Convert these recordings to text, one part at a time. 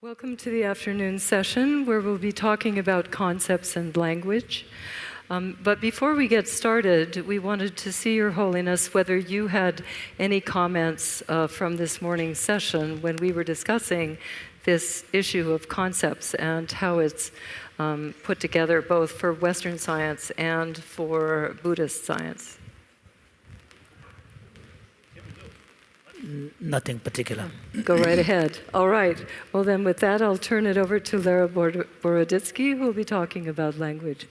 Welcome to the afternoon session where we'll be talking about concepts and language. But before we get started, we wanted to see Your Holiness whether you had any comments from this morning's session when we were discussing this issue of concepts and how it's put together both for Western science and for Buddhist science. Nothing particular. Go right ahead. All right. Well, then with that, I'll turn it over to Lera Boroditsky, who will be talking about language.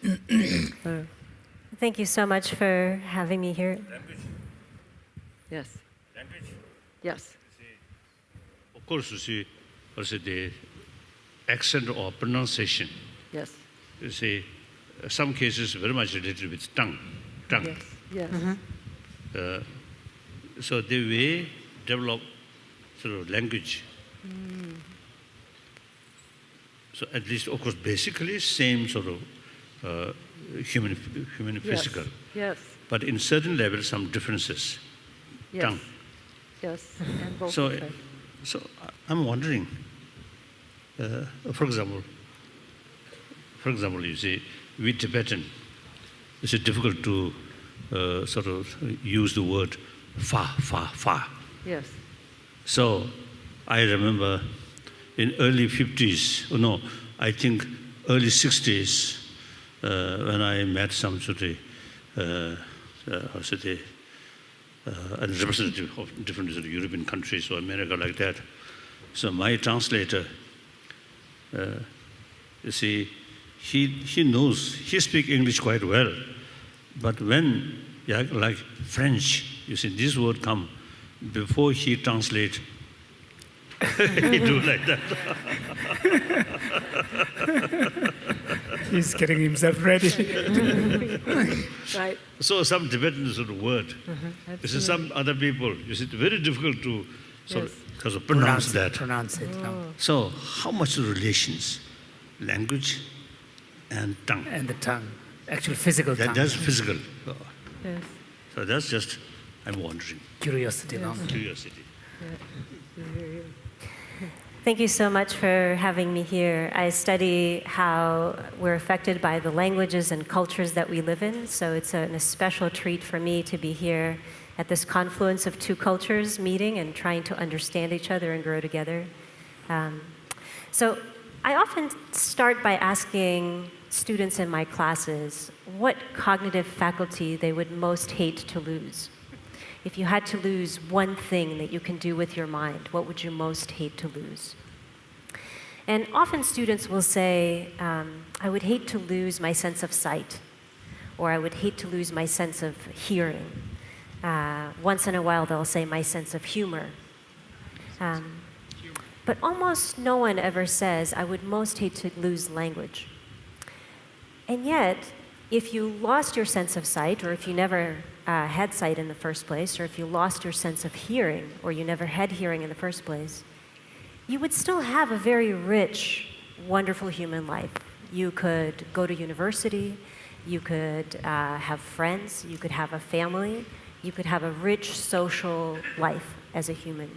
Thank you so much for having me here. Language. Yes. Language. Yes. Of course, you see, also the accent or pronunciation. Yes. You see, some cases very much related with tongue. Yes. Yes. So the way develop sort of language. So at least, of course, basically same sort of human physical. Yes. But in certain levels, some differences. Yes. Tongue. Yes. And both So, sides. so I'm wondering, for example, you see, with Tibetan, it's difficult to sort of use the word fa. Yes. So I remember in early 50s, I think early 60s, when I met some sort of a representative of different sort of European countries or America like that. So my translator, you see, he knows, he speaks English quite well, but when, like French, you see, this word come, before he translate, he do like that. He's getting himself ready. Right. So some Tibetan sort of word. You see, some other people, you see, it's very difficult to sort of pronounce that. Pronounce it. No. So how much the relations, language and tongue? And the tongue. Actual physical tongue. That's physical. Yes. So that's just, I'm wondering, Curiosity. No? curiosity. Thank you so much for having me here. I study how we're affected by the languages and cultures that we live in, so it's an special treat for me to be here at this confluence of two cultures meeting and trying to understand each other and grow together. So I often start by asking students in my classes what cognitive faculty they would most hate to lose. If you had to lose one thing that you can do with your mind, what would you most hate to lose? And often students will say, I would hate to lose my sense of sight, or I would hate to lose my sense of hearing. Once in a while they'll say my sense of humor. But almost no one ever says, I would most hate to lose language. And yet, if you lost your sense of sight, or if you never had sight in the first place, or if you lost your sense of hearing, or you never had hearing in the first place, you would still have a very rich, wonderful human life. You could go to university, you could have friends, you could have a family, you could have a rich social life as a human.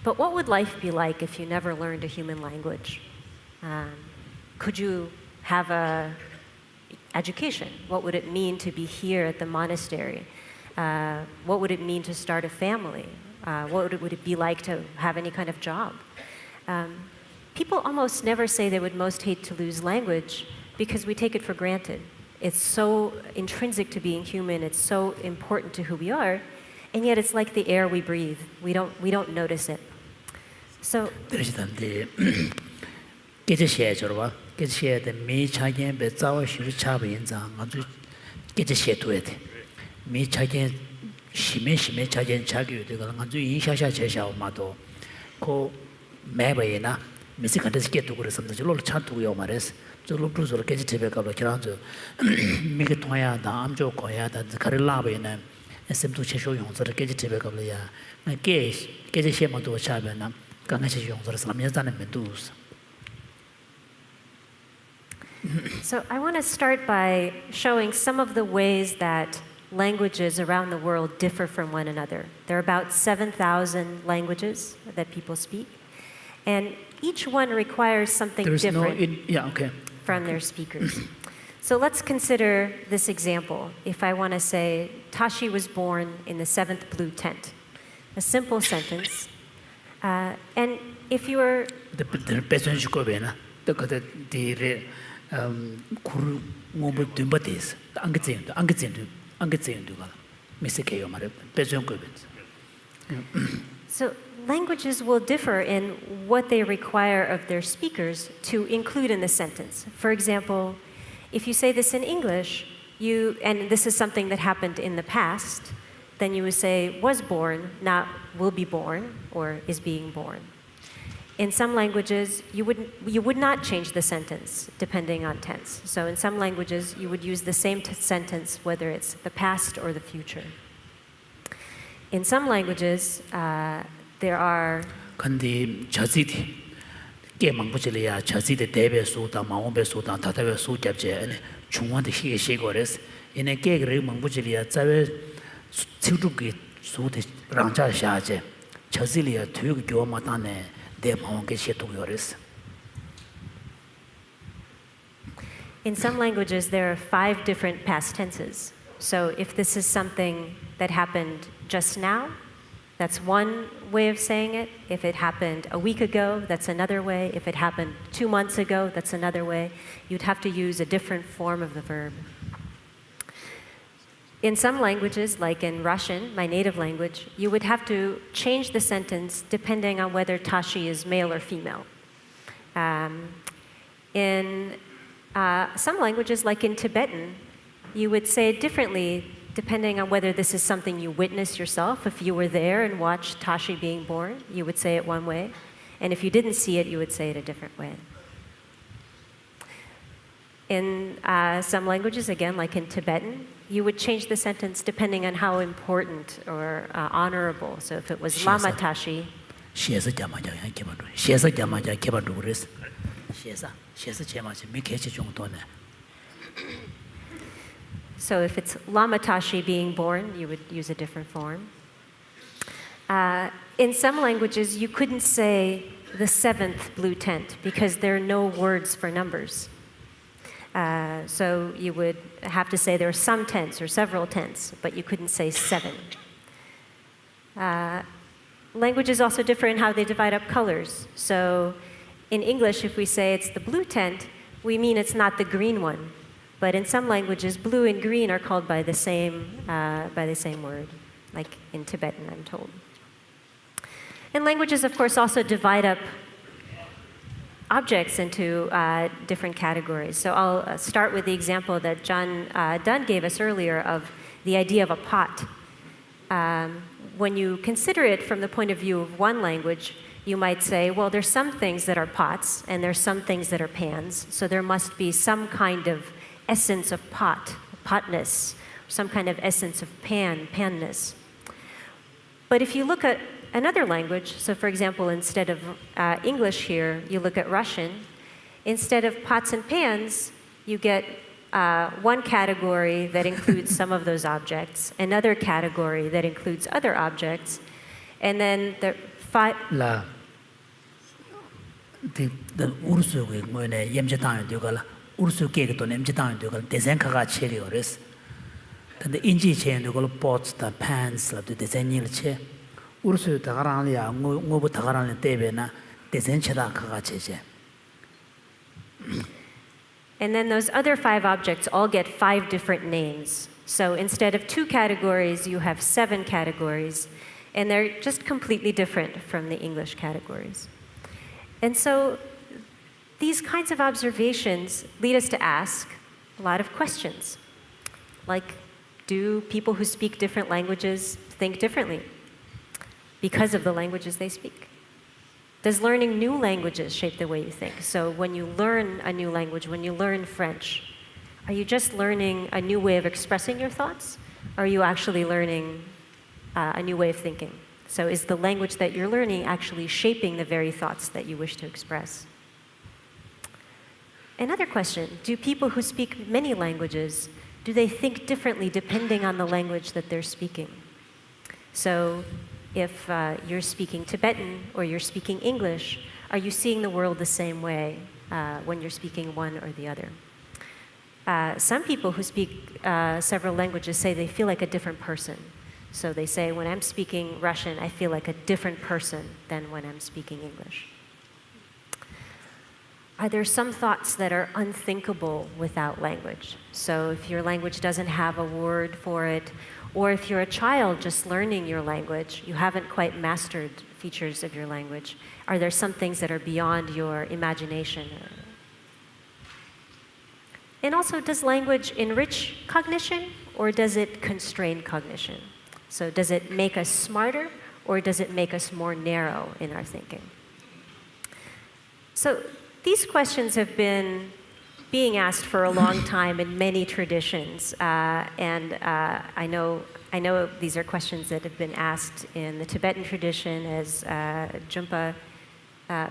But what would life be like if you never learned a human language? Could you have a education? What would it mean to be here at the monastery? What would it mean to start a family? What would it be like to have any kind of job? People almost never say they would most hate to lose language because we take it for granted. It's so intrinsic to being human, it's so important to who we are, and yet it's like the air we breathe. We don't notice it. So 게시해야 미차게 배자와 시르차바 인자 아주 게시해둬야 돼. 미차게 심해 차게 자기요 되가 아주 인샤샤 제샤마도 고 매버이나 미스카데스 게도 그랬습니다. 저로 차도요 말했어. 저로 부서로 게시해가로 그런저 미게 통야다 암조 거야다 가릴라베나 에셈도 최소 용서를 게시해가로야. 게시해마도 차베나 강아지 용서를 삼면자는 메두스. So I want to start by showing some of the ways that languages around the world differ from one another. There are about 7,000 languages that people speak. And each one requires something There is no, different okay. from their speakers. So let's consider this example. If I want to say, Tashi was born in the 7th blue tent, a simple sentence. And if you were The person should go in. The Kuru mobile Dumbatis, Angezin, Mr. Kayo, person go So languages will differ in what they require of their speakers to include in the sentence. For example, if you say this in English, and this is something that happened in the past, then you would say was born, not will be born or is being born. In some languages, you would not change the sentence depending on tense. So in some languages, you would use the same sentence whether it's the past or the future. In some languages, there are Kandi Chaziti, Gemangbuchilia, Chaziti, Debe Suda, Maombe Suda, Tatawe Sujabje, and Chunwan the Shigores, in a gag Mangbuchilia, Zawe Tsuduki, Sud Ranja Shaje, Chazilia, Tug Yomatane, De Maonge Shetugores. In some languages, there are 5 different past tenses. So if this is something that happened just now, that's one way of saying it. If it happened a week ago, that's another way. If it happened 2 months ago, that's another way. You'd have to use a different form of the verb. In some languages, like in Russian, my native language, you would have to change the sentence depending on whether Tashi is male or female. In some languages, like in Tibetan, you would say it differently depending on whether this is something you witnessed yourself. If you were there and watched Tashi being born, you would say it one way. And if you didn't see it, you would say it a different way. In some languages, again, like in Tibetan, you would change the sentence depending on how important or honorable. So if it was Lama Tashi, Shesa Jamaja Kebadu, Shesa Jamaja Kebaduris, Shesa Chemachi, Mikechi Jungtone. so if it's Lama Tashi being born, you would use a different form. In some languages, you couldn't say the 7th blue tent because there are no words for numbers. So you would have to say there are some tents or several tents, but you couldn't say 7. Languages also differ in how they divide up colors. So in English, if we say it's the blue tent, we mean it's not the green one. But in some languages, blue and green are called by the same word, like in Tibetan, I'm told. And languages, of course, also divide up objects into different categories. So I'll start with the example that John Dunn gave us earlier of the idea of a pot. When you consider it from the point of view of one language, you might say, well, there's some things that are pots, and there's some things that are pans, so there must be some kind of essence of potness, some kind of essence of panness. But if you look at another language, so for example, instead of English here, you look at Russian, instead of pots and pans, you get one category that includes some of those objects, another category that includes other objects, and then the La the Ursu when Yemjatan Dugala, Ursu Kegaton, Yemjatan Dugal, Desenkaga Cheliores. Then the Inji chain to go pots, the pans, the Desenil chair. Ursu Tagaralia, Mobu Tagaran Tebena, Desenchada Kagache. And then those other 5 objects all get 5 different names. So instead of 2 categories, you have 7 categories. And they're just completely different from the English categories. And so these kinds of observations lead us to ask a lot of questions. Like, do people who speak different languages think differently because of the languages they speak? Does learning new languages shape the way you think? So when you learn a new language, when you learn French, are you just learning a new way of expressing your thoughts? Or are you actually learning a new way of thinking? So is the language that you're learning actually shaping the very thoughts that you wish to express? Another question, do people who speak many languages, do they think differently depending on the language that they're speaking? So if you're speaking Tibetan or you're speaking English, Are you seeing the world the same way when you're speaking one or the other? Some people who speak several languages say they feel like a different person. So they say, when I'm speaking Russian, I feel like a different person than when I'm speaking English. Are there some thoughts that are unthinkable without language? So if your language doesn't have a word for it, or if you're a child just learning your language, you haven't quite mastered features of your language, are there some things that are beyond your imagination? And also, does language enrich cognition, or does it constrain cognition? So does it make us smarter, or does it make us more narrow in our thinking? So these questions have been being asked for a long time in many traditions, and I know these are questions that have been asked in the Tibetan tradition, as Jumpa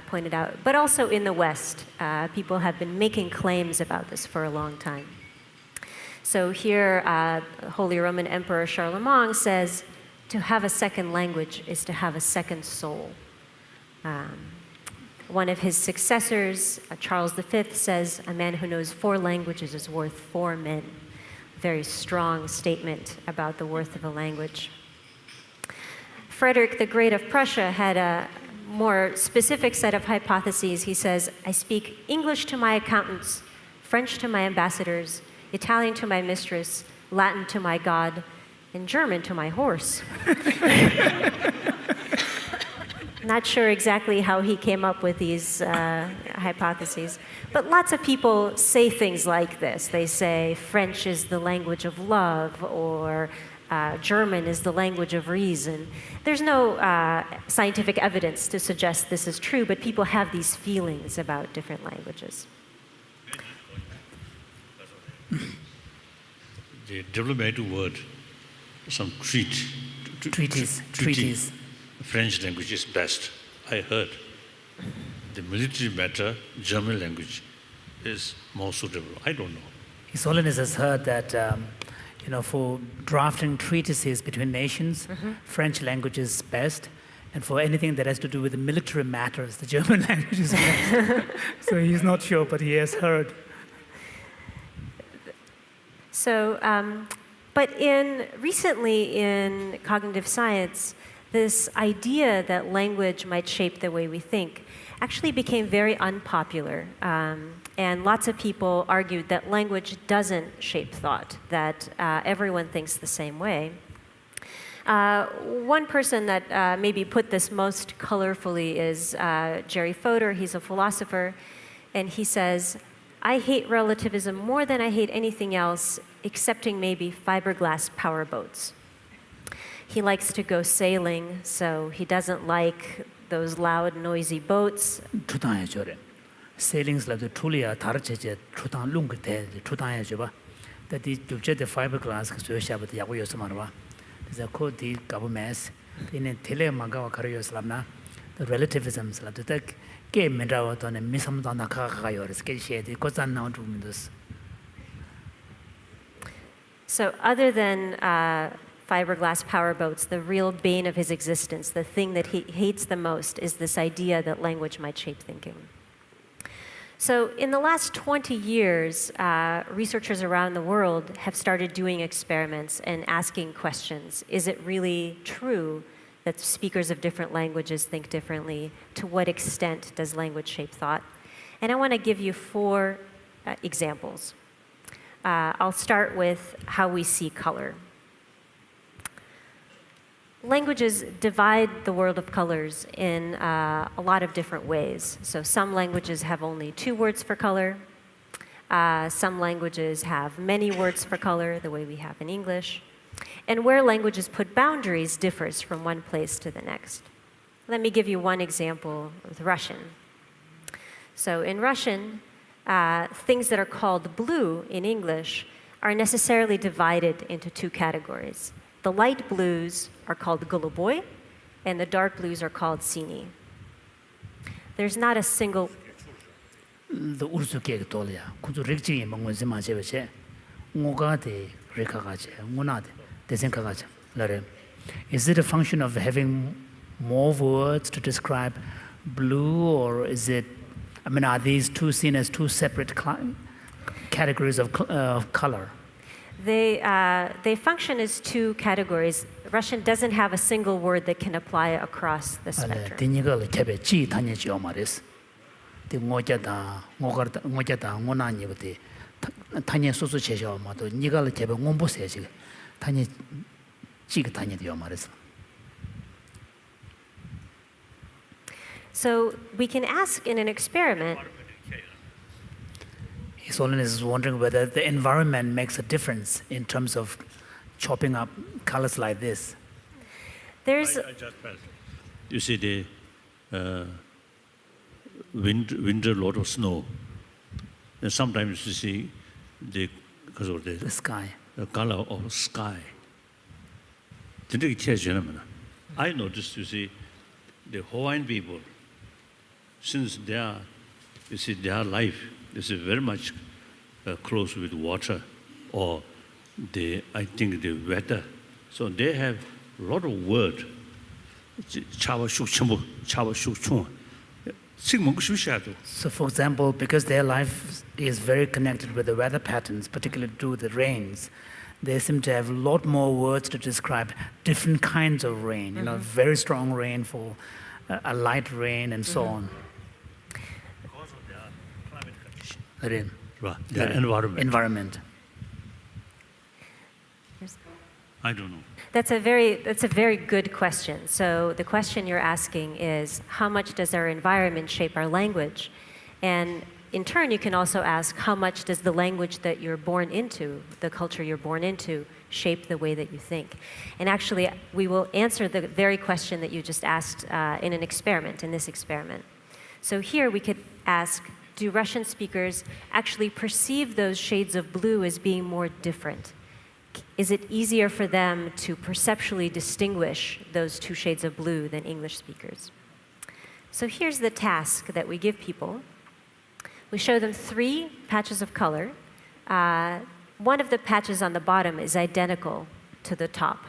pointed out, but also in the West. People have been making claims about this for a long time. So here, Holy Roman Emperor Charlemagne says, to have a second language is to have a second soul. One of his successors, Charles V, says, a man who knows 4 languages is worth 4 men. Very strong statement about the worth of a language. Frederick the Great of Prussia had a more specific set of hypotheses. He says, I speak English to my accountants, French to my ambassadors, Italian to my mistress, Latin to my God, and German to my horse. Not sure exactly how he came up with these hypotheses, but lots of people say things like this. They say French is the language of love, or German is the language of reason. There's no scientific evidence to suggest this is true, but people have these feelings about different languages. The diplomatic word, some Treaties. French language is best, I heard. The military matter, German language is more suitable. I don't know. His Holiness has heard that, for drafting treatises between nations, French language is best, and for anything that has to do with the military matters, the German language is best. So he's not sure, but he has heard. So, but recently in cognitive science, this idea that language might shape the way we think actually became very unpopular. And lots of people argued that language doesn't shape thought, that everyone thinks the same way. One person that maybe put this most colorfully is Jerry Fodor. He's a philosopher, and he says, I hate relativism more than I hate anything else, excepting maybe fiberglass powerboats. He likes to go sailing, so he doesn't like those loud, noisy boats. 추당해줘래. 세일링스라도 툴이야 다르체제 추당 룽그대 추당해줘봐. that the fiberglass 수요시아부터 야구여서 말아. 그래서 코디 governments in 텔레망가와 가려였을람나 the relativisms 라도 딱 게임이라고도는 미삼도 나가가요. 그래서 게시에디 고잔 나온 주민도스. So other than fiberglass powerboats, the real bane of his existence, the thing that he hates the most, is this idea that language might shape thinking. So in the last 20 years, researchers around the world have started doing experiments and asking questions. Is it really true that speakers of different languages think differently? To what extent does language shape thought? And I want to give you 4 examples. I'll start with how we see color. Languages divide the world of colors in a lot of different ways. So some languages have only 2 words for color. Some languages have many words for color, the way we have in English. And where languages put boundaries differs from one place to the next. Let me give you one example with Russian. So in Russian, things that are called blue in English are necessarily divided into 2 categories. The light blues are called голубой, and the dark blues are called синий. There's not a single... The ursuke tolia, kuzu rikji mongwezi majeveche, ngogade rekagaje, ngonade, desenkagaje, lare. Is it a function of having more words to describe blue, or is it, I mean, are these two seen as two separate categories of color? They function as two categories. Russian doesn't have a single word that can apply across the spectrum. 디니가 개베 지 다니죠 말이스. 디 모자다 모나니부터 다니 소소 제셔 마도 니가 개베 몬보세 지금 다니 지가 다니죠 말이스. So we can ask in an experiment. His Holiness is wondering whether the environment makes a difference in terms of chopping up colors like this. There's I just felt. You see the winter, lot of snow. And sometimes you see because of The sky. the color of sky. I noticed, you see, the Hawaiian people, since their life is very much close with water, or I think the weather. So they have a lot of word. So, for example, because their life is very connected with the weather patterns, particularly due to the rains, they seem to have a lot more words to describe different kinds of rain. You know, very strong rain for a light rain, and so on. Because of their climate condition. Rain. Their environment. I don't know. That's a very good question. So the question you're asking is, how much does our environment shape our language? And in turn, you can also ask, how much does the language that you're born into, the culture you're born into, shape the way that you think? And actually, we will answer the very question that you just asked in this experiment. So here we could ask, do Russian speakers actually perceive those shades of blue as being more different? Is it easier for them to perceptually distinguish those two shades of blue than English speakers? So here's the task that we give people. We show them 3 patches of color. One of the patches on the bottom is identical to the top.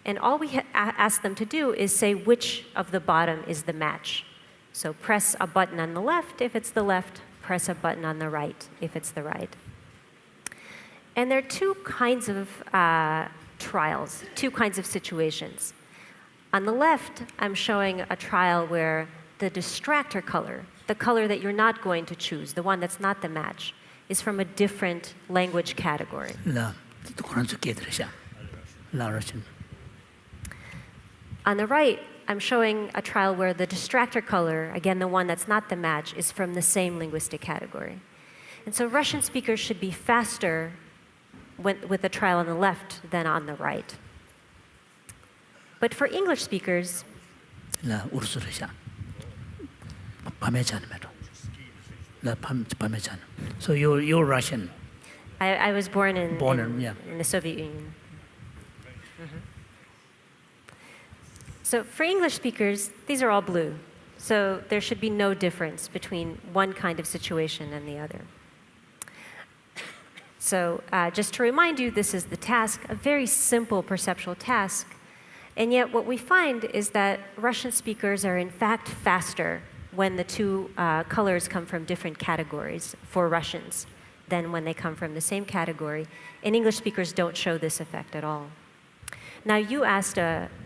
And all we ask them to do is say which of the bottom is the match. So press a button on the left if it's the left, press a button on the right if it's the right. And there are 2 kinds of trials, 2 kinds of situations. On the left, I'm showing a trial where the distractor color, the color that you're not going to choose, the one that's not the match, is from a different language category. On the right, I'm showing a trial where the distractor color, again, the one that's not the match, is from the same linguistic category. And so Russian speakers should be faster with the trial on the left than on the right. But for English speakers, so you're Russian. I was born in Yeah. in the Soviet Union. So for English speakers, these are all blue. So there should be no difference between one kind of situation and the other. So just to remind you, this is the task, a very simple perceptual task. And yet what we find is that Russian speakers are in fact faster when the 2 colors come from different categories for Russians than when they come from the same category. And English speakers don't show this effect at all. Now you asked,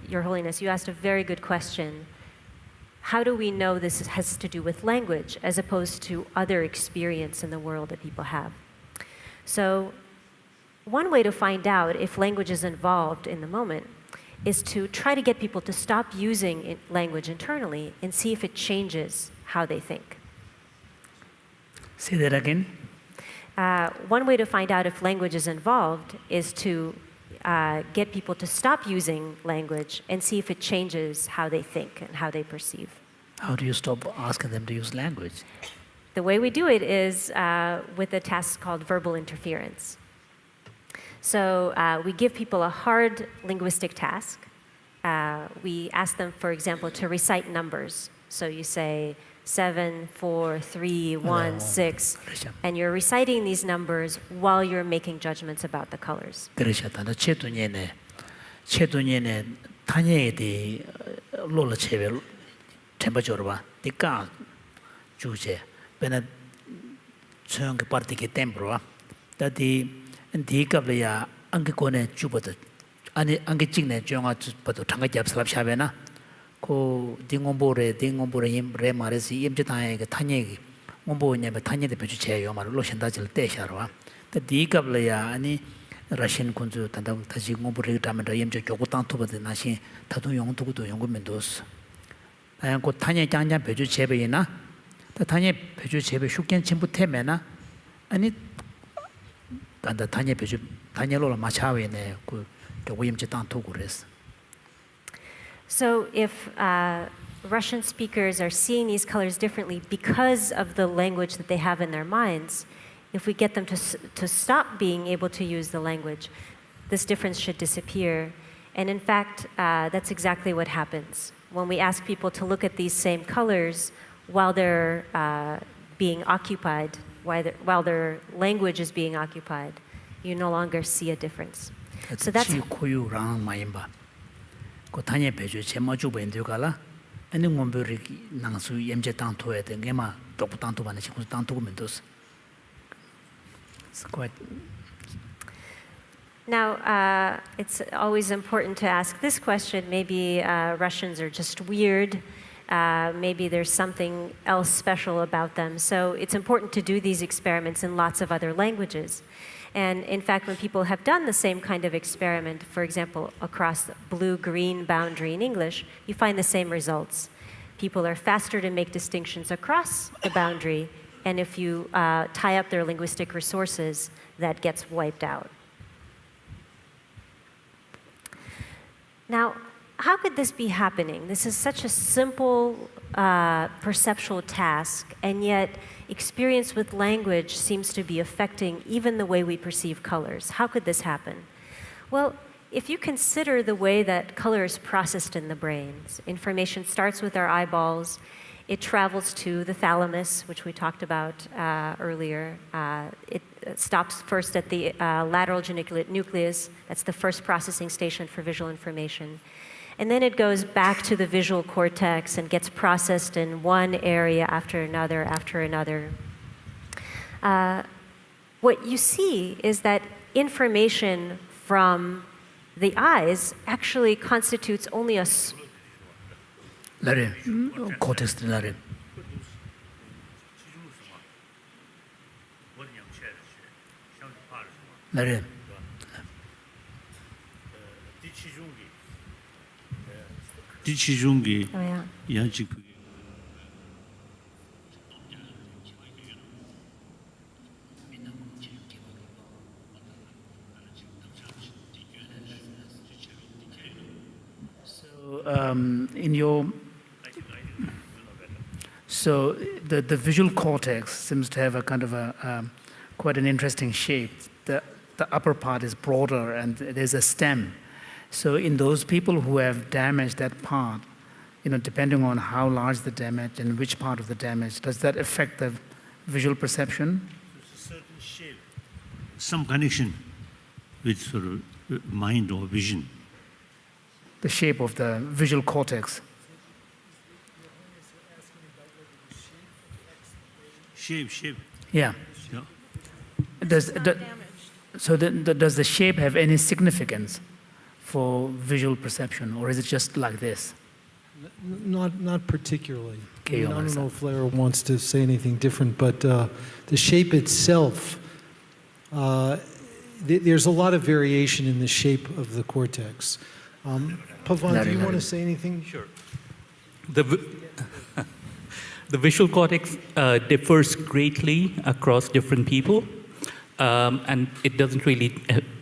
Your Holiness, you asked a very good question. How do we know this has to do with language as opposed to other experience in the world that people have? So one way to find out if language is involved in the moment is to try to get people to stop using language internally and see if it changes how they think. Say that again. One way to find out if language is involved is to get people to stop using language and see if it changes how they think and how they perceive. How do you stop asking them to use language? The way we do it is with a task called verbal interference. So we give people a hard linguistic task. We ask them, for example, to recite numbers. So you say 7, 4, 3, 1, 6, and you're reciting these numbers while you're making judgments about the colors. 그러셨다. 최도년에 타녀에 대해 로라 체베 temperature ba dika chuje bena chong party ke tempro da di kable ya ange kone chuboda ani ange jingne jonga chubodo thanga jap slap shabena ko dingombore yim re maresi yim jitae ke thanye ngombo nyame thanye de pechu che yo mar lo shenda jil te sharwa da di kable ya ani Russian kunzu tanda taji ngombore tamenda yim je jogo tang to bade na shin tadung yong to do yong mendos ayan ko thanye janjan pechu chebe ina 다 단위 배주 재배 숙견 전부 때면은 아니 간다 단위 배주 단위로 맞춰외네 그 교임지 땅도 그랬어. So if Russian speakers are seeing these colors differently because of the language that they have in their minds, if we get them to stop being able to use the language, this difference should disappear. And in fact, that's exactly what happens. When we ask people to look at these same colors while they're being occupied, while their language is being occupied, you no longer see a difference. So that's 고유랑 마임바. 그 단위 배주 제모주고 인도가라. 아니 몸버리 낭수 염제 땅토에 된 게마 똑 땅토 반에 지금 땅토고 면도스. quite. Now, it's always important to ask this question. Maybe Russians are just weird. Maybe there's something else special about them. So it's important to do these experiments in lots of other languages. And in fact, when people have done the same kind of experiment, for example, across the blue-green boundary in English, you find the same results. People are faster to make distinctions across the boundary, and if you tie up their linguistic resources, that gets wiped out. Now, how could this be happening? This is such a simple perceptual task, and yet experience with language seems to be affecting even the way we perceive colors. How could this happen? Well, if you consider the way that color is processed in the brain, information starts with our eyeballs, it travels to the thalamus, which we talked about earlier. It stops first at the lateral geniculate nucleus. That's the first processing station for visual information. And then it goes back to the visual cortex and gets processed in one area after another, after another. What you see is that information from the eyes actually constitutes only a... cortex 디치중기 Oh, yeah. 양직 So the visual cortex seems to have a kind of a quite an interesting shape. The upper part is broader and there's a stem. So in those people who have damaged that part, depending on how large the damage and which part of the damage, does that affect the visual perception? certain shape, some connection with sort of mind or vision. The shape of the visual cortex. Shape. Yeah. Yeah. Does the shape have any significance for visual perception, or is it just like this? Not particularly. Okay, I don't know if Lara wants to say anything different, but the shape itself, there's a lot of variation in the shape of the cortex. Pavan, do you want to say anything? Sure. The visual cortex differs greatly across different people, and it doesn't really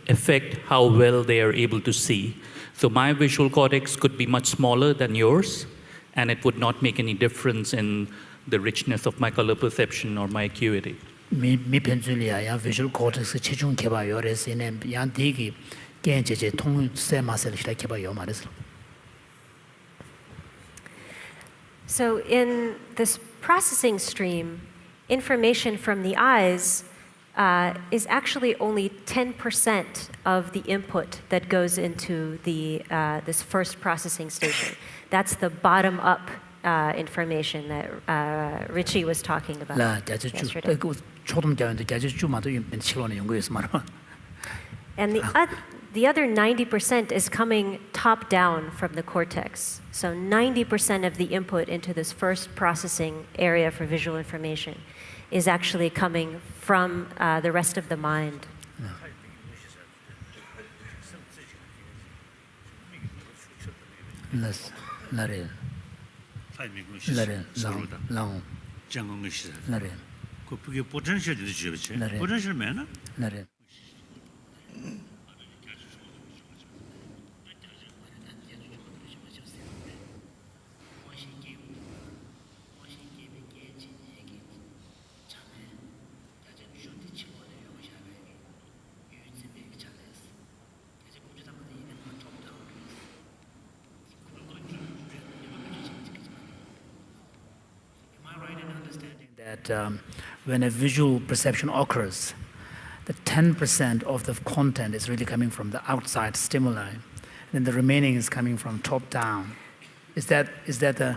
affect how well they are able to see. So my visual cortex could be much smaller than yours, and it would not make any difference in the richness of my color perception or my acuity. 미 편줄이야 야 visual cortex 체중 개발 요래서 양 되기 개인제제 통세 마셀 시라 개발 요 말했어. So in this processing stream, information from the eyes is actually only 10% of the input that goes into this first processing station. That's the bottom-up information that Richie was talking about 라 자주 주 yesterday. 그 초등 자연도 자주 주마도 면 실론에 연구해서 말아. And the other 90% is coming top down from the cortex. So 90% of the input into this first processing area for visual information is actually coming from the rest of the mind. 라레 라레 랑 장공의 시절. 라레 그게 포텐셜이 되죠, 그렇지? 네. 포텐셜 매나? 라레 that when a visual perception occurs, the 10% of the content is really coming from the outside stimuli, and the remaining is coming from top down. Is that the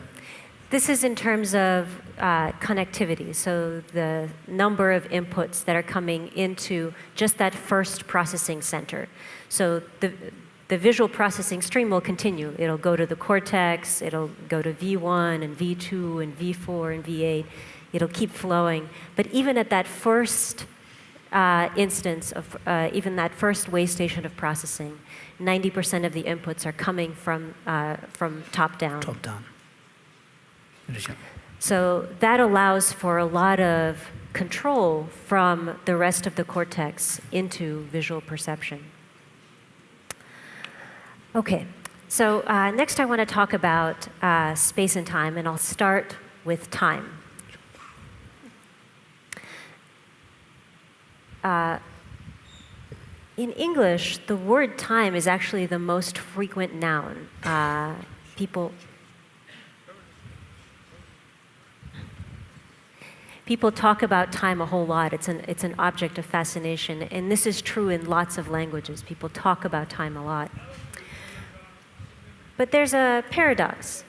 This is in terms of connectivity, so the number of inputs that are coming into just that first processing center. So the visual processing stream will continue. It'll go to the cortex, it'll go to V1 and V2 and V4 and V8. It'll keep flowing. But even at that first instance of, even that first way station of processing, 90% of the inputs are coming from top down. top down? 그렇죠. So that allows for a lot of control from the rest of the cortex into visual perception. Okay, so next I want to talk about space and time, and I'll start with time. In English, the word time is actually the most frequent noun. People talk about time a whole lot. It's an object of fascination, and this is true in lots of languages. People talk about time a lot. But there's a paradox.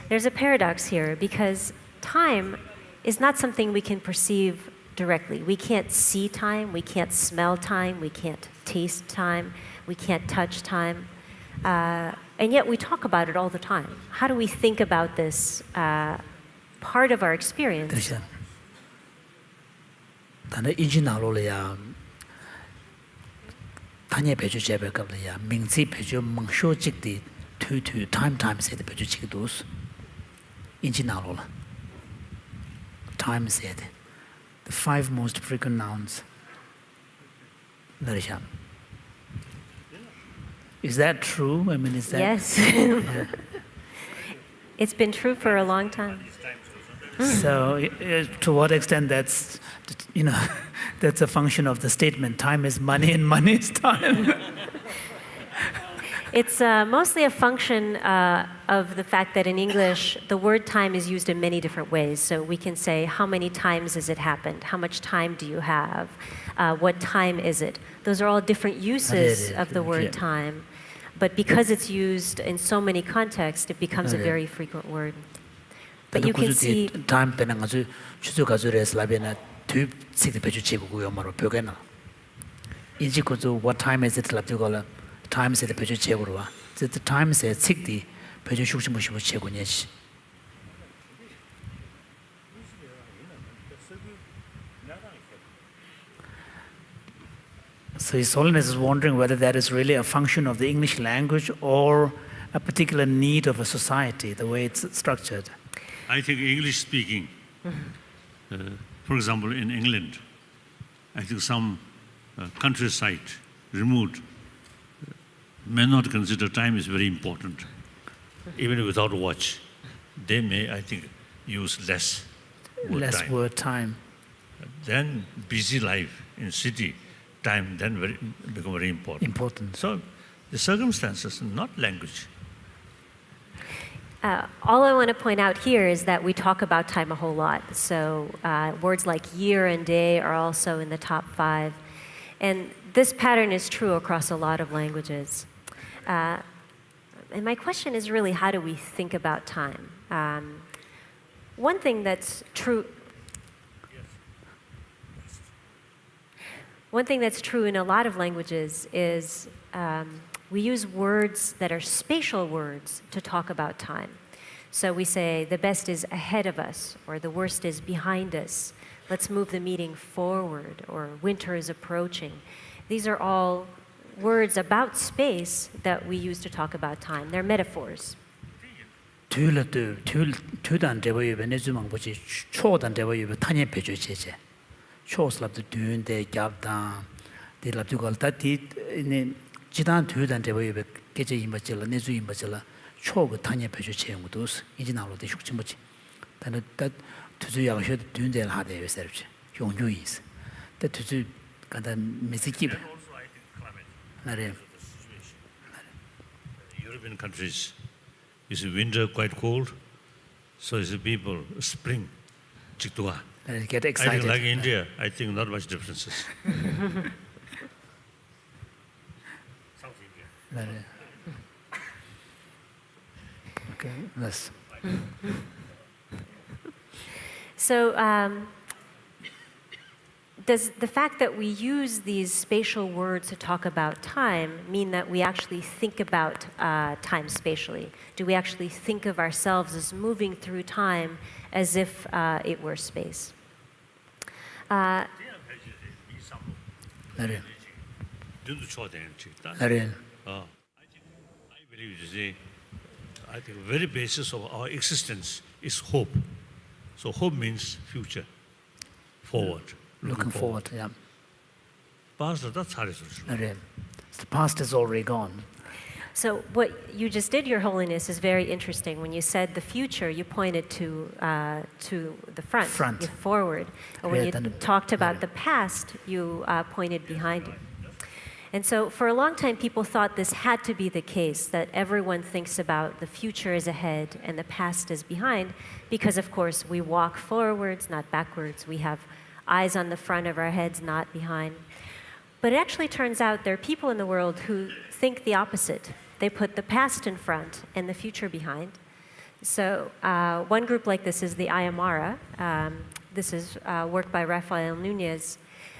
There's a paradox here because time is not something we can perceive directly. We can't see time, we can't smell time, we can't taste time, we can't touch time. And yet we talk about it all the time. How do we think about this part of our experience? 그렇죠. 단어 인지 나로래야 단예 배주 제백qab래야 명지 배주 멍쇼 직디 투투 time 세대 배주 직도스 인지 나로라 time 세대 the 5 most frequent nouns. 그렇죠. Is that true? I mean, is that Yes. It's been true for a long time. So, to what extent that's, that's a function of the statement, time is money and money is time? It's mostly a function of the fact that in English, the word time is used in many different ways. So we can say, how many times has it happened? How much time do you have? What time is it? Those are all different uses of the word time. But because it's used in so many contexts, it becomes a very frequent word. But you can see time 빼는 아주 추적 가지고서 라베나 두 식대 배주 제국고요 말로 벽에나 인지 고조 what time is it 랍지고라 time is it 배주 제국으로 와 the time is it 식대 배주 숙시 무시고 제국이지. So His Holiness is wondering whether that is really a function of the English language or a particular need of a society, the way it's structured. I think English speaking, for example, in England, I think some countryside, remote, may not consider time is very important. Even without a watch, they may, I think, use less word time. Then busy life in city, time then become very important. So the circumstances, not language. all I want to point out here is that we talk about time a whole lot. So words like year and day are also in the top 5. And this pattern is true across a lot of languages. And my question is really, how do we think about time? One thing that's true. One thing that's true in a lot of languages is we use words that are spatial words to talk about time. So we say the best is ahead of us, or the worst is behind us. Let's move the meeting forward, or winter is approaching. These are all words about space that we use to talk about time. They're metaphors. 투단 대보유베 내주망 보지 초단 대보유베 탄예 배주제제 초슬랍도 düğünde 갑다 디랍도 걸다디 네 지단 투단 대보유베 계제 임바질라 내주 임바질라 초그 탄예 배주제용도 이제 나로도 숙침부지 단은 다 투주 양셔 düğün데 하대 요새르지 용주이스 다 투주 간다 메시키 나래 European countries, you see winter quite cold, so you see people spring, chiktua. get I excited think like India, I think not much differences. South India. 나래 okay let's So does the fact that we use these spatial words to talk about time mean that we actually think about time spatially? Do we actually think of ourselves as moving through time as if it were space? 나래 눈도 좋아 되는 칙다. 나래 I believe you see, I think the very basis of our existence is hope. So hope means future, forward. looking forward yeah Past that's how it is. 나래 the past is already gone. So what you just did, Your Holiness, is very interesting. When you said the future, you pointed to the front. You forward. And when you talked about the past, you pointed behind you. And so for a long time, people thought this had to be the case, that everyone thinks about the future is ahead and the past is behind, because, of course, we walk forwards, not backwards. We have eyes on the front of our heads, not behind. But it actually turns out there are people in the world who think the opposite. They put the past in front and the future behind. So one group like this is the Ayamara. This is work by Rafael Nunez.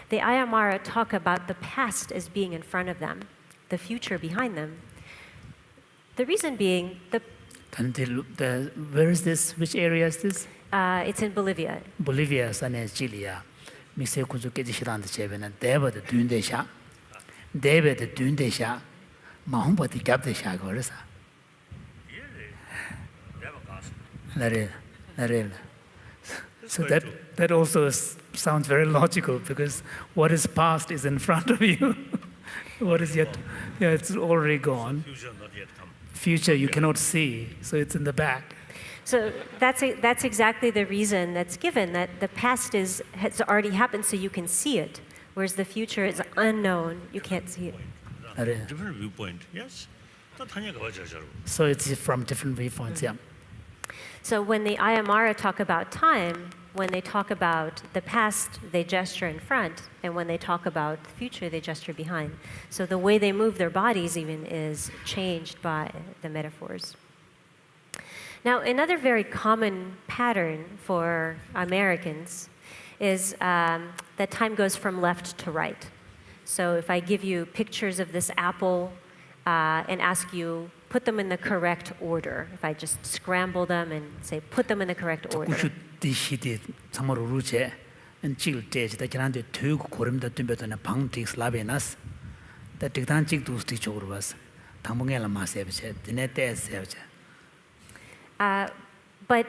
The Ayamara talk about the past as being in front of them, the future behind them. The reason being, where is this? Which area is this? it's in Bolivia. Bolivia, San Chile. Mixe kunzu keji shiranda chebena deba de dunde sha. Deba de dunde sha. Mahumba di gab de sha gorisa. Narel. So that also sounds very logical, because what is past is in front of you. What is yet, it's already gone. Future not yet come. Future you cannot see, so it's in the back. So that's exactly the reason that's given, that the past has already happened so you can see it, whereas the future is unknown, you can't see it. Different viewpoint, yes. So it's from different viewpoints, yeah. So when the Ayamara talk about time, when they talk about the past, they gesture in front, and when they talk about the future, they gesture behind. So the way they move their bodies even is changed by the metaphors. Now, another very common pattern for Americans is that time goes from left to right. So if I give you pictures of this apple and ask you, put them in the correct order, if I just scramble them and say, put them in the correct order. Kushu di shidi samaro ruche, and chil tej, the grande tug korim da tumbeton pang tix labenas, the tigtan chik dus ti chorvas, tambungela masevche, dinete sevche. But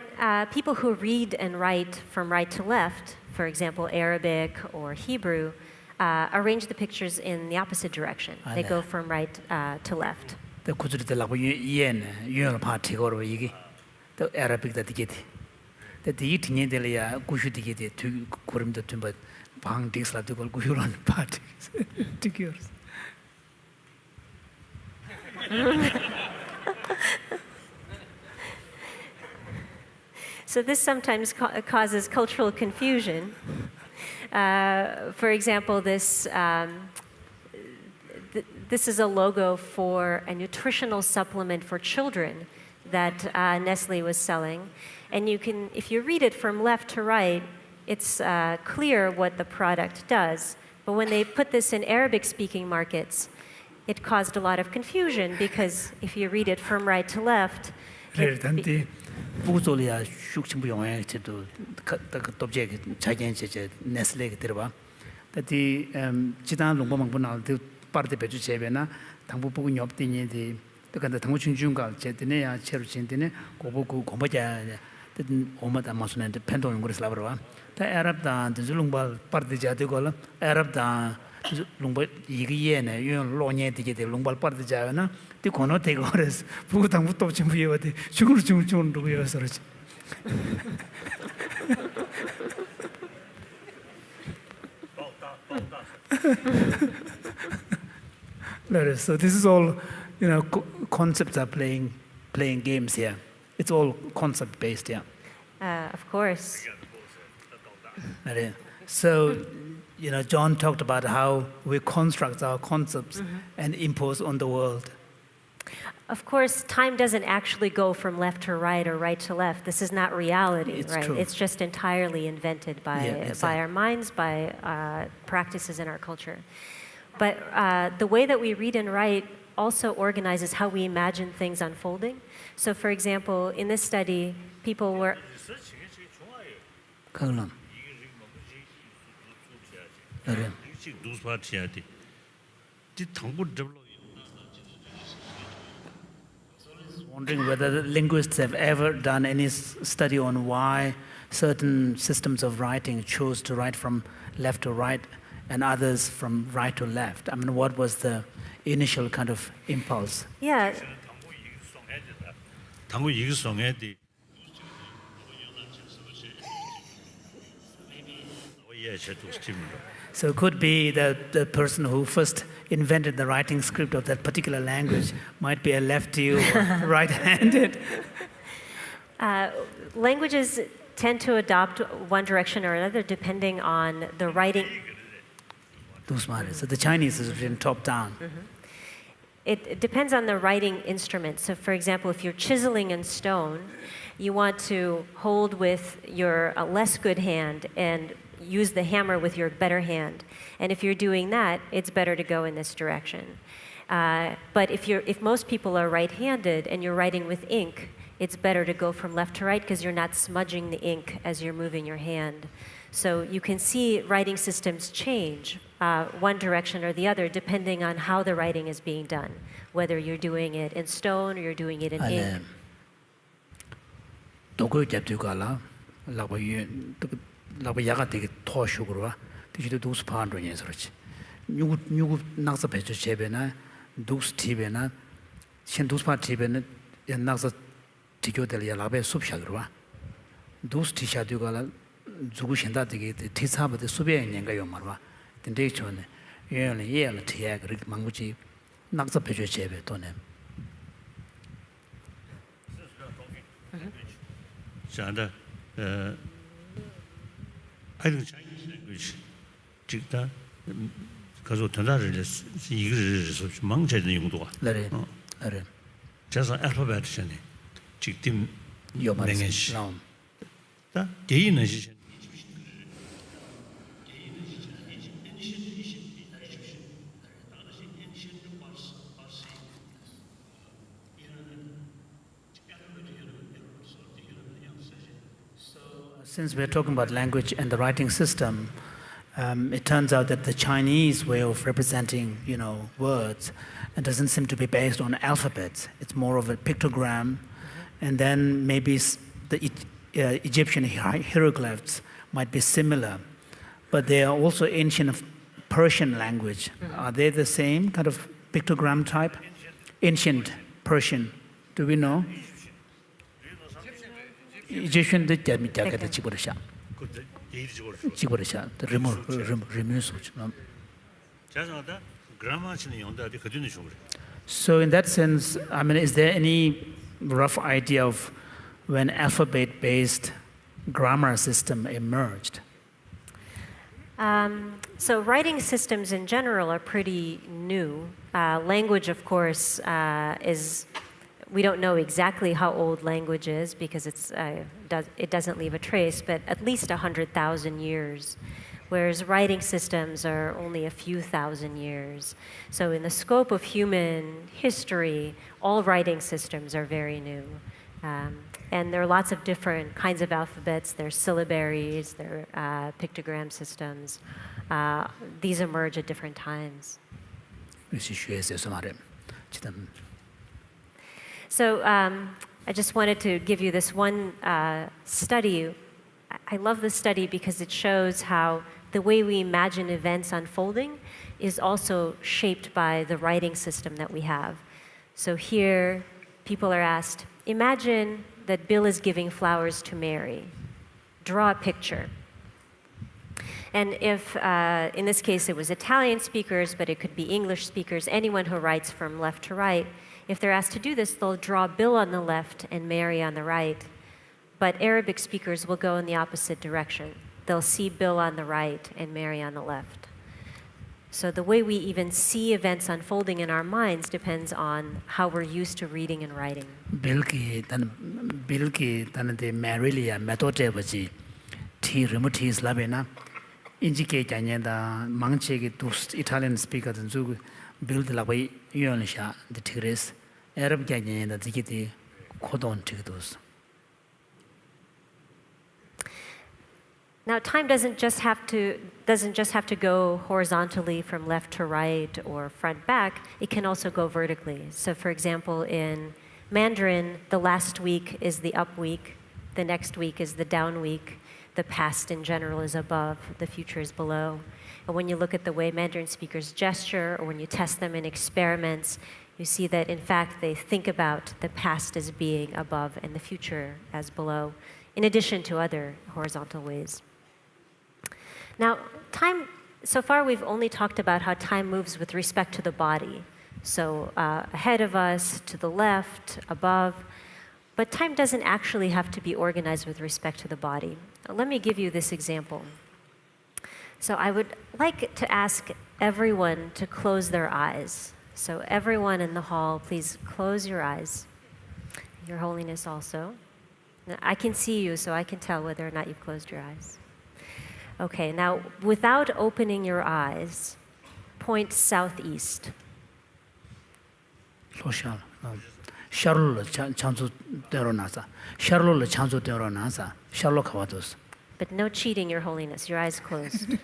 people who read and write from right to left, for example, Arabic or Hebrew, arrange the pictures in the opposite direction. They go from right to left. The kuzuri de la yen, yun party or yigi, the Arabic that get. The eating in the kushu to get it to kurim the tumba, pang tix la to go kushuran party. Tickers. So this sometimes causes cultural confusion. For example, this is a logo for a nutritional supplement for children that Nestle was selling. And you can, if you read it from left to right, it's clear what the product does. But when they put this in Arabic-speaking markets, it caused a lot of confusion because if you read it from right to left, 그런데 부조리아 숙침부 영향이 저도 그 dobje 자견제 네슬레게 들어봐. 다디 지단 농범망부 나도 parte 배주 제베나 당부 보고 엽디니디 또 간다 당부 중중가 제드네야 체로 진드네 고보고 고보자 오마다 마스는데 펜도 연구를 라버와 다 아랍다 줄롱발 parte 자되고라 아랍다 롱발 이기에네 요 로녜 되게 될 롱발 parte 자나 티 코노 되고레스 부고 당부 또 준비해와데 죽을 누구 여서지 So this is all, concepts are playing games here. It's all concept based, yeah. Of course. So, John talked about how we construct our concepts and impose on the world. Of course, time doesn't actually go from left to right or right to left. This is not reality, It's right? true. It's just entirely invented by our minds, by practices in our culture. But the way that we read and write also organizes how we imagine things unfolding. So, for example, in this study, people were... 그럼. 그래. Wondering whether the linguists have ever done any study on why certain systems of writing chose to write from left to right and others from right to left. I mean, what was the initial kind of impulse? Yeah. So it could be that the person who first invented the writing script of that particular language might be a lefty or right-handed. Languages tend to adopt one direction or another depending on the writing. So the Chinese is written top down. It depends on the writing instrument. So, for example, if you're chiseling in stone, you want to hold with your less good hand and use the hammer with your better hand. And if you're doing that, it's better to go in this direction. But if most people are right-handed and you're writing with ink, it's better to go from left to right because you're not smudging the ink as you're moving your hand. So you can see writing systems change one direction or the other depending on how the writing is being done, whether you're doing it in stone or you're doing it in ink. 야가 되게 토슈그로 뒤도 두스 판도니 그렇지. 누구 낙서 배주 제베나 두스 티베나 신 두스 파 티베나 낙서 지교될 야라베 숲샤그로 두스 티샤디고라 주고 신다 되게 티사버데 수배 있는가요 말봐. 근데 저는 예언이 예언 티야 그렇게 망구지 낙서 배주 제베 또네. 자다 I think Chinese language, 직다 가서 전달을 이거를 망치는 용도가. 그래. 자서 알파벳이네. 직팀 요만시. 다 개인은 시. Since we're talking about language and the writing system, it turns out that the Chinese way of representing, words, it doesn't seem to be based on alphabets. It's more of a pictogram, and then maybe the Egyptian hieroglyphs might be similar, but they are also ancient Persian language. Are they the same kind of pictogram type? Ancient Persian. Do we know? Egyptian the Chiborisha. Chiborisha, the remove. So in that sense, I mean, is there any rough idea of when alphabet-based grammar system emerged? So writing systems in general are pretty new. Language, of course, we don't know exactly how old language is because it doesn't leave a trace, but at least 100,000 years, whereas writing systems are only a few thousand years. So in the scope of human history, all writing systems are very new. And there are lots of different kinds of alphabets. There are syllabaries, there are pictogram systems. These emerge at different times. So I just wanted to give you this one study. I love this study because it shows how the way we imagine events unfolding is also shaped by the writing system that we have. So here, people are asked, imagine that Bill is giving flowers to Mary. Draw a picture. And if, in this case, it was Italian speakers, but it could be English speakers, anyone who writes from left to right, if they're asked to do this, they'll draw Bill on the left and Mary on the right. But Arabic speakers will go in the opposite direction. They'll see Bill on the right and Mary on the left. So the way we even see events unfolding in our minds depends on how we're used to reading and writing. Bilki tanade Marilia methode baji thi remote is labena indicate da mangche to Italian speaker than zu build la way yonisha the tigres Arab ganya da dikiti kodon tigdos. Now, time doesn't just have to go horizontally from left to right or front back. It can also go vertically. So, for example, in Mandarin, the last week is the up week, the next week is the down week, the past in general is above, the future is below. And when you look at the way Mandarin speakers gesture, or when you test them in experiments, you see that, in fact, they think about the past as being above and the future as below, in addition to other horizontal ways. Now, time, so far we've only talked about how time moves with respect to the body. So ahead of us, to the left, above. But time doesn't actually have to be organized with respect to the body. Let me give you this example. So I would like to ask everyone to close their eyes. So everyone in the hall, please close your eyes. Your Holiness also. Now, I can see you, so I can tell whether or not you've closed your eyes. Okay, now without opening your eyes, point southeast. But no cheating, Your Holiness. Your eyes closed.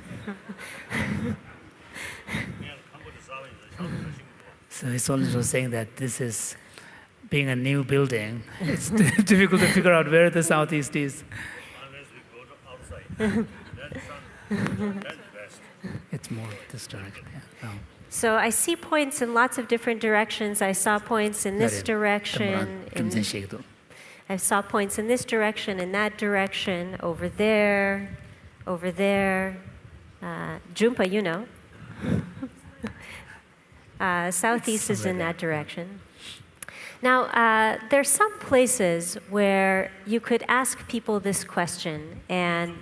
So it's also saying that this is being a new building. It's difficult to figure out where the southeast is. Unless we go to outside, then west. It's more this direction. Yeah. No. So I see points in lots of different directions. I saw points in this direction. I saw points in this direction, in that direction, over there, over there. Jumpa, you know. Southeast is in that direction. Now, there's some places where you could ask people this question, and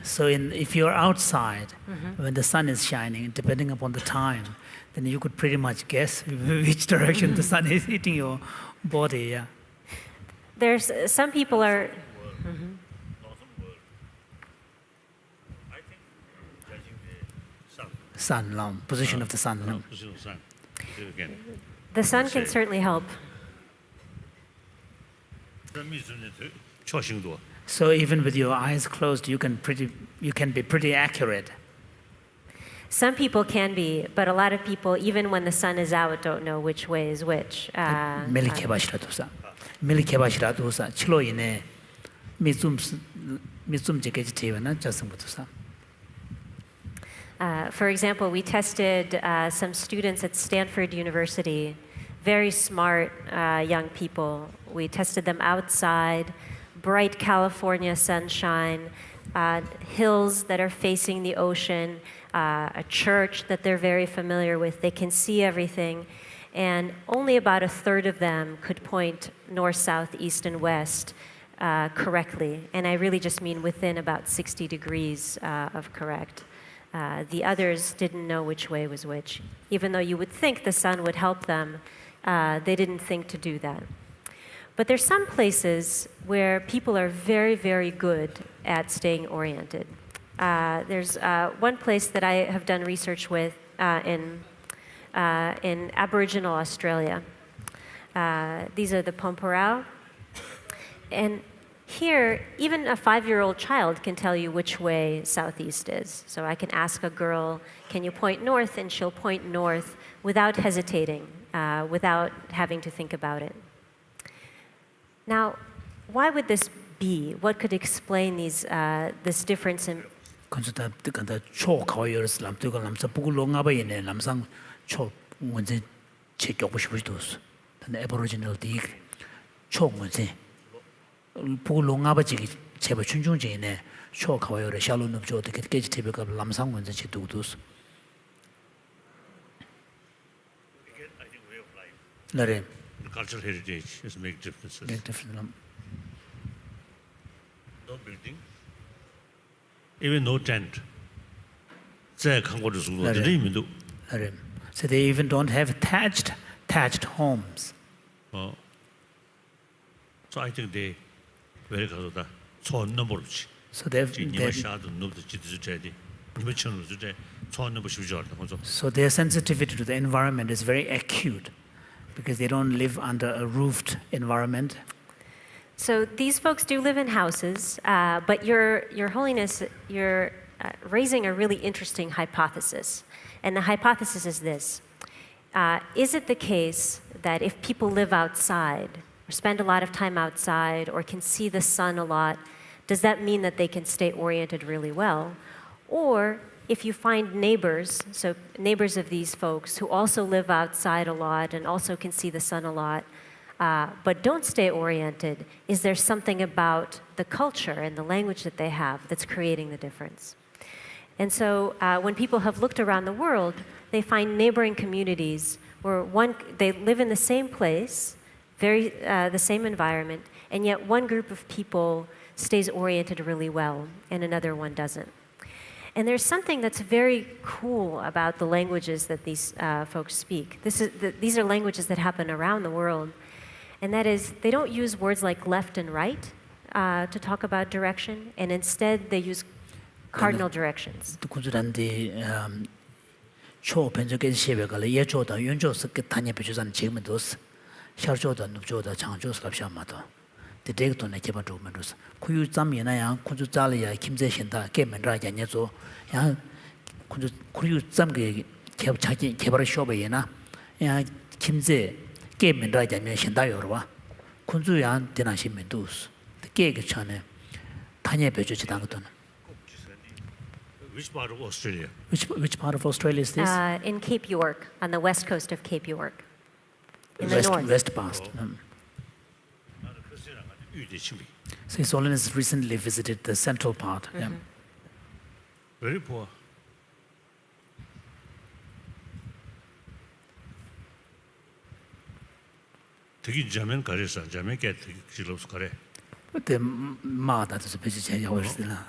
So if you're outside, when the sun is shining, depending upon the time, then you could pretty much guess which direction the sun is hitting your body. Yeah. there's some people are. I think judging the Sun, position of the sun. position of the sun. Again. The sun can certainly help. So even with your eyes closed, you can be pretty accurate. Some people can be, but a lot of people, even when the sun is out, don't know which way is which. For example, we tested some students at Stanford University, very smart young people. We tested them outside, bright California sunshine, hills that are facing the ocean, a church that they're very familiar with. They can see everything. and only about a third of them could point north, south, east, and west correctly. And I really just mean within about 60 degrees of correct. The others didn't know which way was which. Even though you would think the sun would help them, they didn't think to do that. But there's some places where people are very, very good at staying oriented. There's one place that I have done research with in Aboriginal Australia. These are the Pomporao. And here, even a 5-year-old child can tell you which way southeast is. So I can ask a girl, can you point north? And she'll point north without hesitating, without having to think about it. Now, why would this be? What could explain this difference in... 건설다 간다 초 가요스 남도가 남자 부글로 가바이네 남상 초 문제 제격고 싶으시도스 근데 에버리지널 디 초 문제 부글로 가바지 제바 춘중제네 초 가요를 샬로 눕죠 되게 깨지 테베가 남상 문제 제도도스 나래 The cultural heritage is make differences. No building, even no tent. So they even don't have thatched homes. So I think they very good. So their sensitivity to the environment is very acute because they don't live under a roofed environment. So these folks do live in houses, but Your Holiness, you're raising a really interesting hypothesis. And the hypothesis is this. Is it the case that if people live outside, or spend a lot of time outside, or can see the sun a lot, does that mean that they can stay oriented really well? Or if you find neighbors, so neighbors of these folks who also live outside a lot and also can see the sun a lot, but don't stay oriented, is there something about the culture and the language that they have that's creating the difference? And so when people have looked around the world, they find neighboring communities where they live in the same place, the same environment, and yet one group of people stays oriented really well and another one doesn't. And there's something that's very cool about the languages that these folks speak. These are languages that happen around the world. And that is, they don't use words like left and right to talk about direction, and instead they use cardinal directions. 초 변적의 시베가 예조다 윤조스 끝단에 비주산 제문도스 샤르조다 눕조다 장조스 갑샤마도 데덱도네 개바도면도스 쿠유 잠이나야 쿠주 잘이야 김제신다 게면라 야녀조 야 쿠유 잠게 개발차기 개발 쇼베이나 야 김제 게면라 야녀 신다요로와 군주야 되나시면도스 게게 전에 단에 비주지다 거든. Which part of Australia? Which part of Australia is this? In Cape York, on the west coast of Cape York, in the north. West past. So His Holiness recently visited the central part. Yeah. Very poor. 되게 자면 가래서 자면 게 지로스 가래. 근데 마다도 비지 제가 왔으나.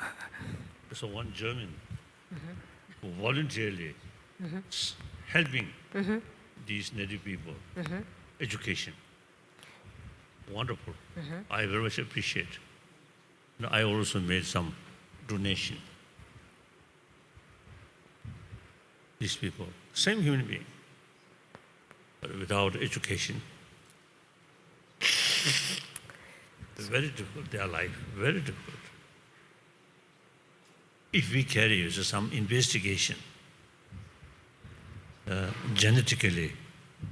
So one German voluntarily helping these native people education. Wonderful. I very much appreciate. I also made some donation. These people, same human being, but without education. It's very difficult, their life, very difficult. If we carry some investigation, genetically,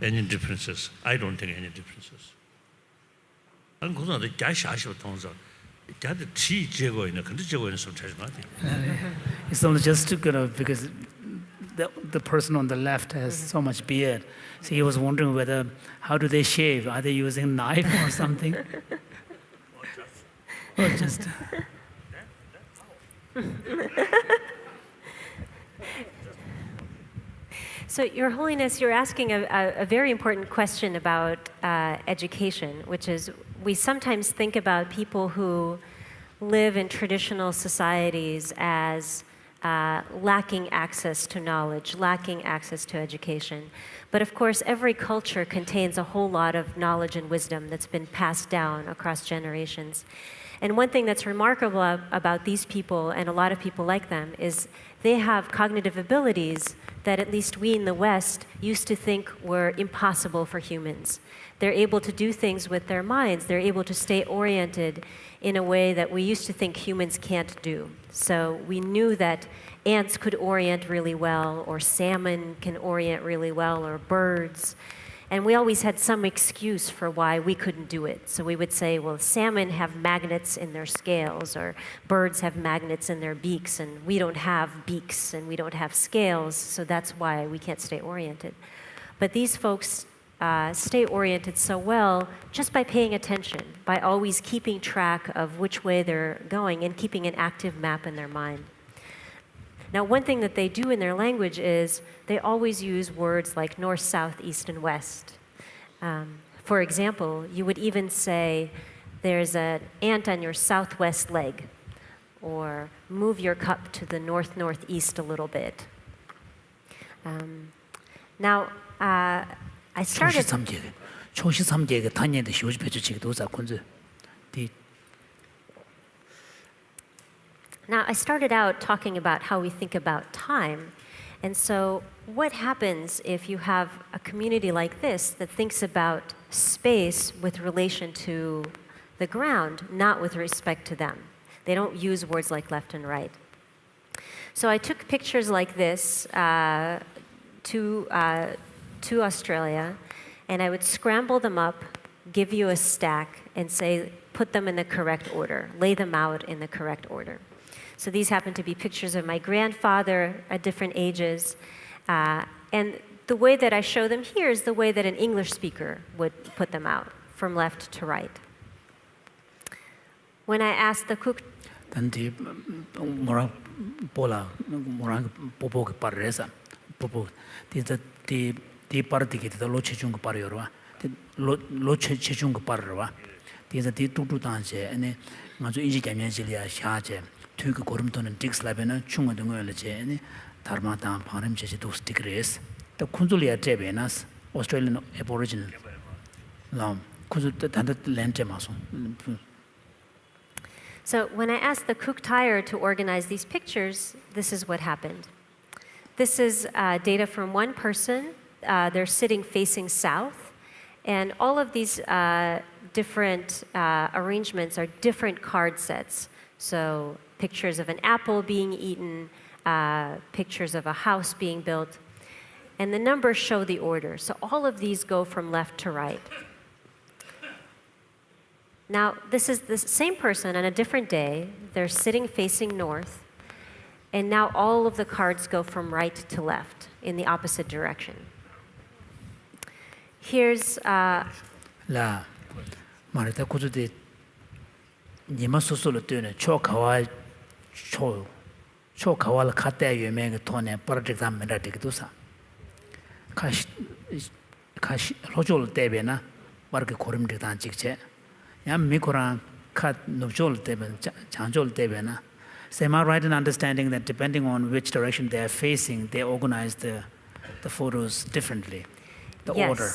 any differences, I don't think any differences. It's only just to because the person on the left has so much beard. So he was wondering how do they shave? Are they using a knife or something? Or just... So, Your Holiness, you're asking a very important question about education, which is we sometimes think about people who live in traditional societies as lacking access to knowledge, lacking access to education. But of course, every culture contains a whole lot of knowledge and wisdom that's been passed down across generations. And one thing that's remarkable about these people, and a lot of people like them, is they have cognitive abilities that at least we in the West used to think were impossible for humans. They're able to do things with their minds. They're able to stay oriented in a way that we used to think humans can't do. So we knew that ants could orient really well, or salmon can orient really well, or birds. And we always had some excuse for why we couldn't do it. So we would say, well, salmon have magnets in their scales, or birds have magnets in their beaks, and we don't have beaks and we don't have scales, so that's why we can't stay oriented. But these folks stay oriented so well just by paying attention, by always keeping track of which way they're going and keeping an active map in their mind. Now, one thing that they do in their language is they always use words like north, south, east, and west. For example, you would even say, there's an ant on your southwest leg, or move your cup to the north-northeast a little bit. Now, I started... 초시 3개가 단위의 시호지 배치치기도 자 군주. Now, I started out talking about how we think about time. And so, what happens if you have a community like this that thinks about space with relation to the ground, not with respect to them? They don't use words like left and right. So, I took pictures like this to Australia, and I would scramble them up, give you a stack, and say, put them in the correct order, lay them out in the correct order. So these happen to be pictures of my grandfather at different ages. And the way that I show them here is the way that an English speaker would put them out, from left to right. When I asked the cook... 단디 뭐라 보보 빠르래서 보보 디 빠르디게 더 로체 중거 빠르요라 로체 중거 빠르와 디자 디 뚜뚜단제 아니 맞아 인지 개면질이야 샤제 투그 고름도는 딕슬라베나 충어든 거열제 아니 다르마다 파름제지 도스티그레스 또 쿤줄리아 제베나스 오스트레일리안 애보리지널 람 쿤줄 단다 렌제 마소. So when I asked the cook tire to organize these pictures, this is what happened. This is data from one person. They're sitting facing south. And all of these different arrangements are different card sets. So pictures of an apple being eaten, pictures of a house being built. And the numbers show the order. So all of these go from left to right. Now, this is the same person on a different day. They're sitting facing north. And now all of the cards go from right to left in the opposite direction. Here's... 라 말했다 고주디 니마 소소로 뜨네 초카와 초카와를 카테 유명한 돈에 프로젝트 메라데기도사 카시 로졸 때베나 마르게 고름데다 직체 야 미코랑 카 노졸 때베 장졸 때베나. So am I right in understanding that depending on which direction they are facing, they organize the photos differently, the order?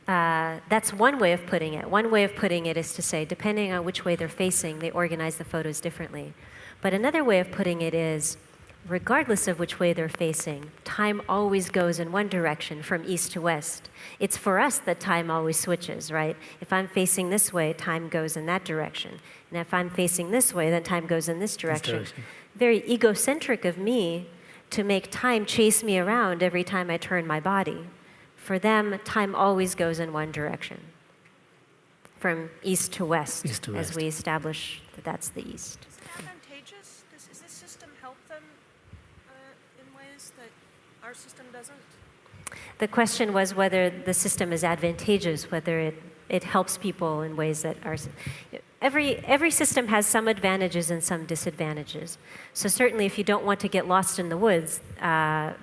That's one way of putting it. One way of putting it is to say, depending on which way they're facing, they organize the photos differently. But another way of putting it is, regardless of which way they're facing, time always goes in one direction from east to west. It's for us that time always switches, right? If I'm facing this way, time goes in that direction. And if I'm facing this way, then time goes in this direction. Very egocentric of me to make time chase me around every time I turn my body. For them, time always goes in one direction, from east to west, as we establish that that's the east. Is it advantageous? Does this system help them in ways that our system doesn't? The question was whether the system is advantageous, whether it helps people in ways that are... every system has some advantages and some disadvantages. So certainly if you don't want to get lost in the woods,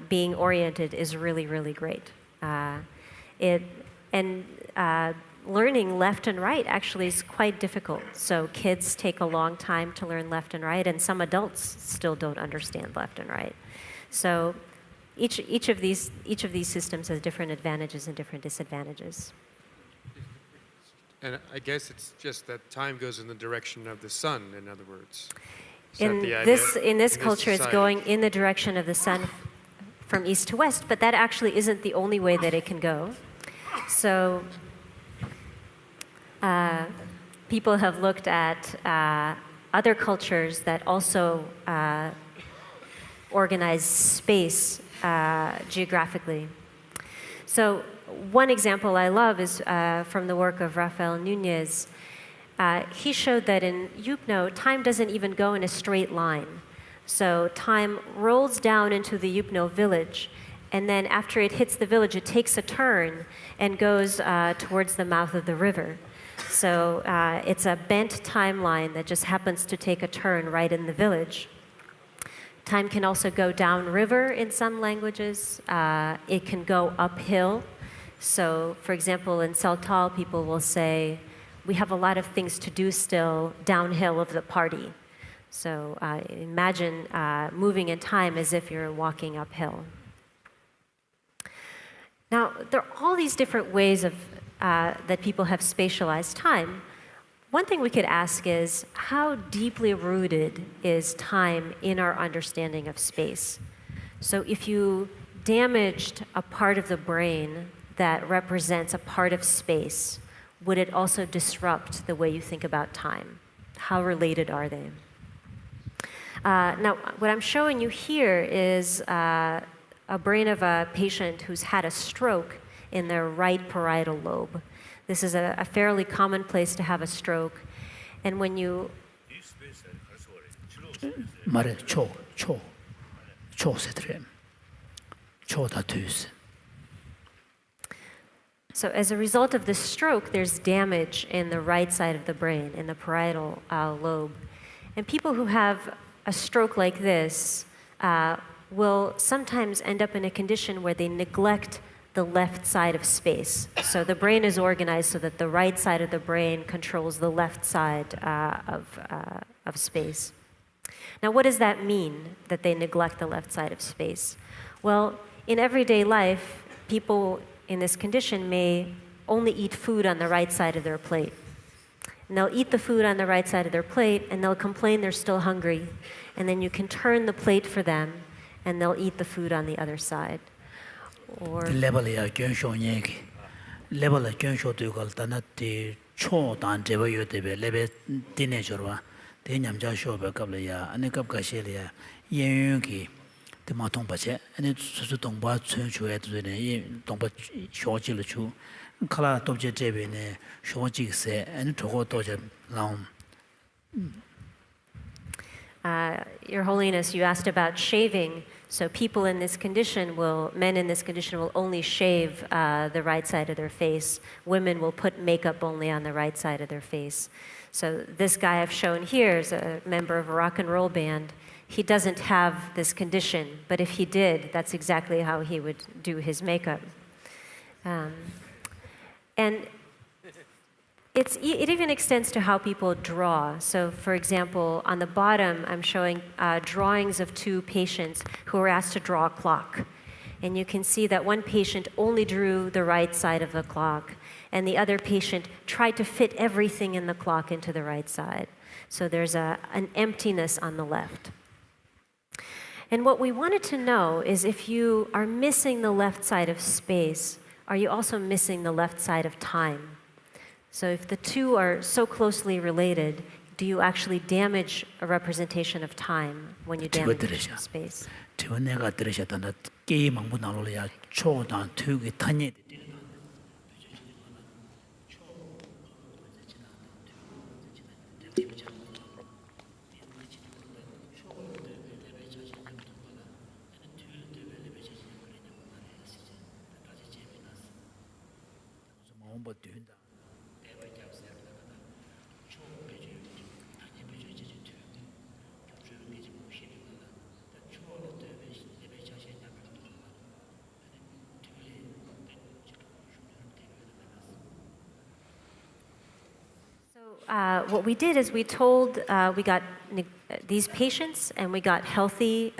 being oriented is really, really great. Learning left and right actually is quite difficult. So kids take a long time to learn left and right, and some adults still don't understand left and right. So each of these systems has different advantages and different disadvantages. And I guess it's just that time goes in the direction of the sun, in other words. In this culture, it's going in the direction of the sun from east to west, but that actually isn't the only way that it can go. So people have looked at other cultures that also organize space geographically. So one example I love is from the work of Rafael Núñez. He showed that in Yupno, time doesn't even go in a straight line. So time rolls down into the Yupno village, and then after it hits the village, it takes a turn and goes towards the mouth of the river. So it's a bent timeline that just happens to take a turn right in the village. Time can also go downriver in some languages. It can go uphill. So, for example, in Saltal, people will say, we have a lot of things to do still downhill of the party. So imagine moving in time as if you're walking uphill. Now, there are all these different ways of that people have spatialized time. One thing we could ask is, how deeply rooted is time in our understanding of space? So if you damaged a part of the brain that represents a part of space, would it also disrupt the way you think about time? How related are they? Now, what I'm showing you here is a brain of a patient who's had a stroke in their right parietal lobe. This is a fairly common place to have a stroke. And when you... 말해 초 세트렘 초다 투스. So as a result of this stroke, there's damage in the right side of the brain, in the parietal lobe. And people who have a stroke like this will sometimes end up in a condition where they neglect the left side of space. So the brain is organized so that the right side of the brain controls the left side of space. Now, what does that mean, that they neglect the left side of space? Well, in everyday life, people in this condition may only eat food on the right side of their plate. And they'll eat the food on the right side of their plate, and they'll complain they're still hungry. And then you can turn the plate for them, and they'll eat the food on the other side. Or 레벨이야 견쇼 얘기. 레벨의 견쇼 되고 단한테 초단 제버요 되베 레벨 디네 저와 대냠자 쇼베 갑려야 아니 갑가실이야 예유기 대마통 바체 아니 수수 동바 춘주에 되네 이 동바 쇼지를 주 칼라 dobje 제베네 쇼지세 아니 저거 도저 나옴. Your Holiness, you asked about shaving. So people in this condition men in this condition will only shave the right side of their face. Women will put makeup only on the right side of their face. So this guy I've shown here is a member of a rock and roll band. He doesn't have this condition, but if he did, that's exactly how he would do his makeup. And it even extends to how people draw. So, for example, on the bottom, I'm showing drawings of two patients who were asked to draw a clock. And you can see that one patient only drew the right side of the clock, and the other patient tried to fit everything in the clock into the right side. So there's an emptiness on the left. And what we wanted to know is, if you are missing the left side of space, are you also missing the left side of time? So if the two are so closely related, do you actually damage a representation of time when you damage space? 내가 들으셨던 게임 한 번 나올래야 초단 투기 탄예. What we did is we told, we got these patients and we got healthy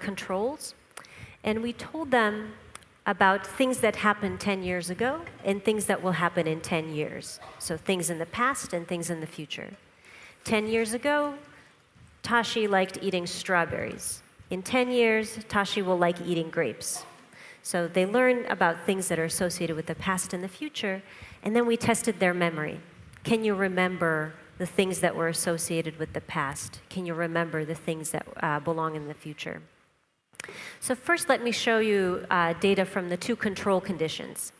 controls, and we told them about things that happened 10 years ago and things that will happen in 10 years. So things in the past and things in the future. 10 years ago, Tashi liked eating strawberries. In 10 years, Tashi will like eating grapes. So they learn about things that are associated with the past and the future, and then we tested their memory. Can you remember the things that were associated with the past? Can you remember the things that belong in the future? So first, let me show you data from the two control conditions.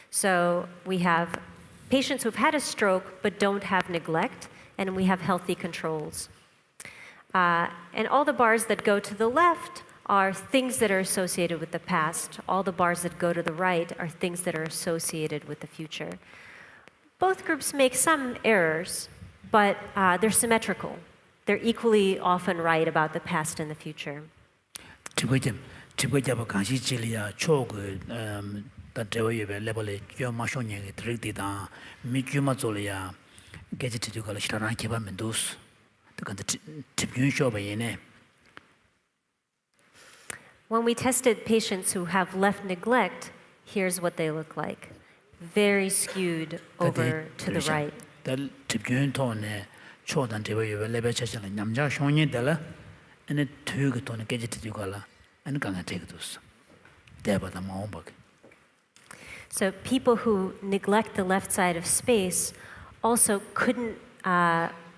So we have patients who've had a stroke but don't have neglect, and we have healthy controls. And all the bars that go to the left are things that are associated with the past. All the bars that go to the right are things that are associated with the future. Both groups make some errors, but they're symmetrical. They're equally often right about the past and the future. 집거잡아 간시 질이야 초그 다 대외에 레벨에 요마쇼니에 드릭디다 미규마 졸이야 게지티두가 시라나 개발면도스 그간데 집균 쇼바예네. When we tested patients who have left neglect, here's what they look like. Very skewed over to the right. 달 집균 토네 초단 대외에 레벨 차실라 남자 쇼니들라 ene tuge tone gejet dugala and ganga take those debata maombak. So people who neglect the left side of space also couldn't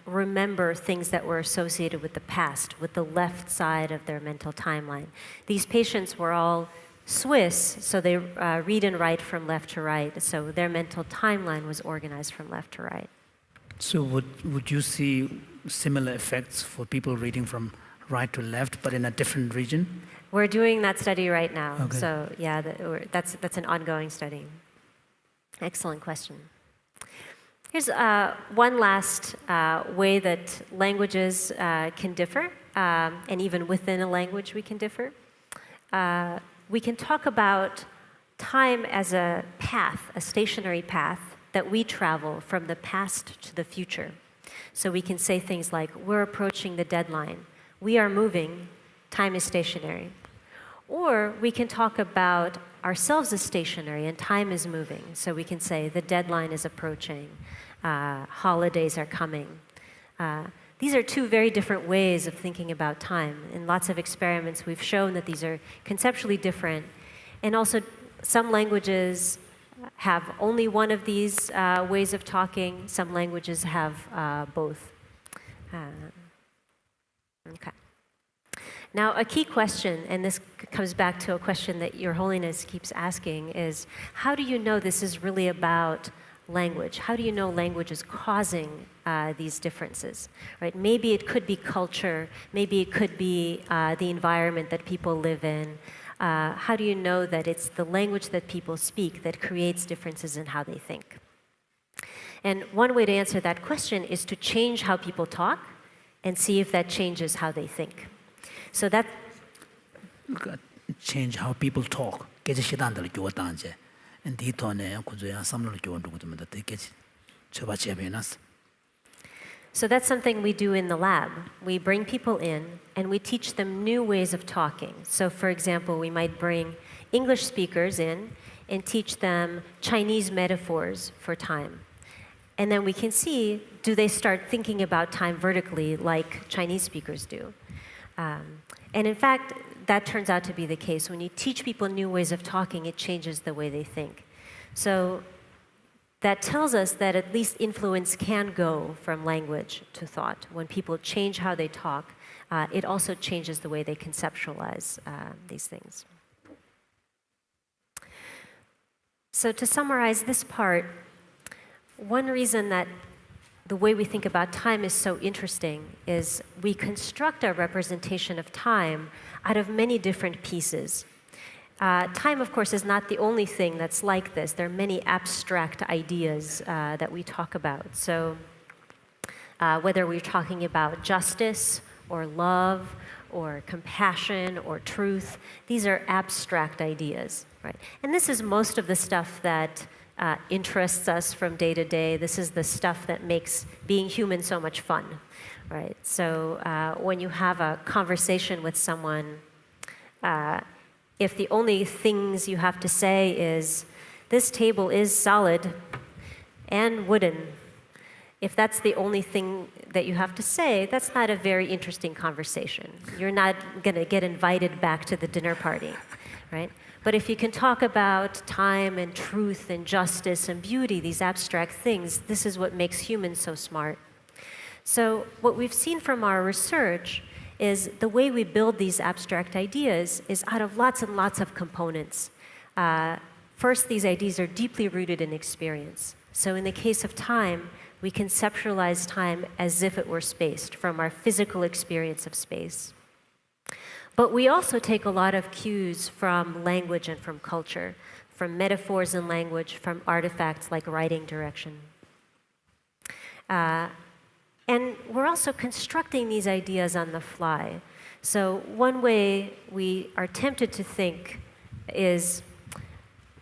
remember things that were associated with the past, with the left side of their mental timeline. These patients were all Swiss, so they read and write from left to right, so their mental timeline was organized from left to right. So would you see similar effects for people reading from right to left, but in a different region? We're doing that study right now. Okay. So yeah, that's an ongoing study. Excellent question. Here's one last way that languages can differ, and even within a language we can differ. We can talk about time as a path, a stationary path that we travel from the past to the future. So we can say things like, we're approaching the deadline. We are moving, time is stationary. Or we can talk about ourselves as stationary and time is moving. So we can say the deadline is approaching, holidays are coming. These are two very different ways of thinking about time. In lots of experiments, we've shown that these are conceptually different. And also, some languages have only one of these ways of talking. Some languages have both. Okay. Now, a key question, and this comes back to a question that Your Holiness keeps asking, is how do you know this is really about language? How do you know language is causing these differences? Right? Maybe it could be culture. Maybe it could be the environment that people live in. How do you know that it's the language that people speak that creates differences in how they think? And one way to answer that question is to change how people talk and see if that changes how they think. So that change how people talk. Geje shidan들 교단제. And 디토네 kuzo야 삼로를 교원두고도 되겠지. 저바체베나스. So that's something we do in the lab. We bring people in and we teach them new ways of talking. So for example, we might bring English speakers in and teach them Chinese metaphors for time. And then we can see, do they start thinking about time vertically like Chinese speakers do? And in fact, that turns out to be the case. When you teach people new ways of talking, it changes the way they think. So that tells us that at least influence can go from language to thought. When people change how they talk, it also changes the way they conceptualize these things. So to summarize this part, one reason that the way we think about time is so interesting is we construct our representation of time out of many different pieces. Time, of course, is not the only thing that's like this. There are many abstract ideas that we talk about. So whether we're talking about justice or love or compassion or truth, these are abstract ideas, right? And this is most of the stuff that interests us from day to day. This is the stuff that makes being human so much fun, right? So when you have a conversation with someone, if the only things you have to say is, this table is solid and wooden, if that's the only thing that you have to say, that's not a very interesting conversation. You're not going to get invited back to the dinner party, right? But if you can talk about time and truth and justice and beauty, these abstract things, this is what makes humans so smart. So what we've seen from our research is the way we build these abstract ideas is out of lots and lots of components. First, these ideas are deeply rooted in experience. So in the case of time, we conceptualize time as if it were spaced from our physical experience of space. But we also take a lot of cues from language and from culture, from metaphors and language, from artifacts like writing direction. And we're also constructing these ideas on the fly. So one way we are tempted to think is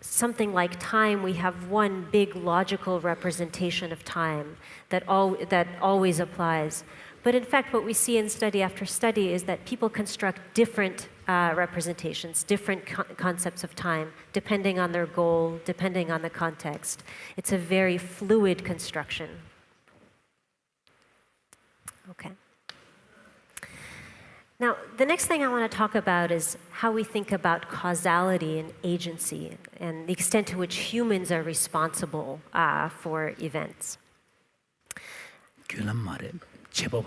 something like time. We have one big logical representation of time that always applies. But in fact, what we see in study after study is that people construct different representations, different concepts of time, depending on their goal, depending on the context. It's a very fluid construction. Okay. Now, the next thing I want to talk about is how we think about causality and agency and the extent to which humans are responsible for events. 제법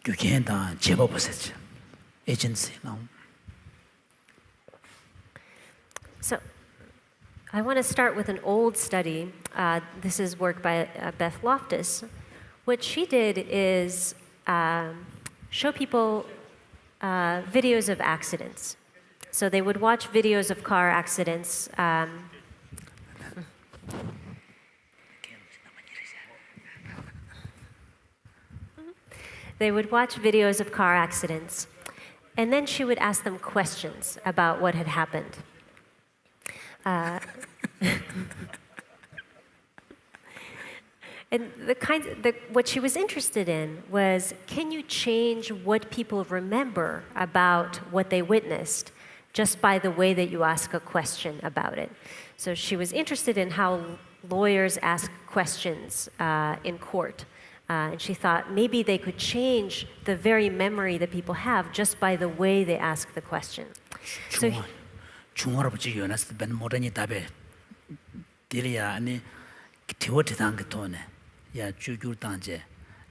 규견다 제법이었지 agency now. So I want to start with an old study. This is work by Beth Loftus. What she did is show people videos of accidents. So they would watch videos of car accidents. They would watch videos of car accidents, and then she would ask them questions about what had happened. And what she was interested in was, can you change what people remember about what they witnessed just by the way that you ask a question about it? So she was interested in how lawyers ask questions in court. And she thought maybe they could change the very memory that people have just by the way they ask the question. So 중화로부터 연했을 때 모든이 답에 딜이야 아니 티워티당 그 돈에 야 주주단제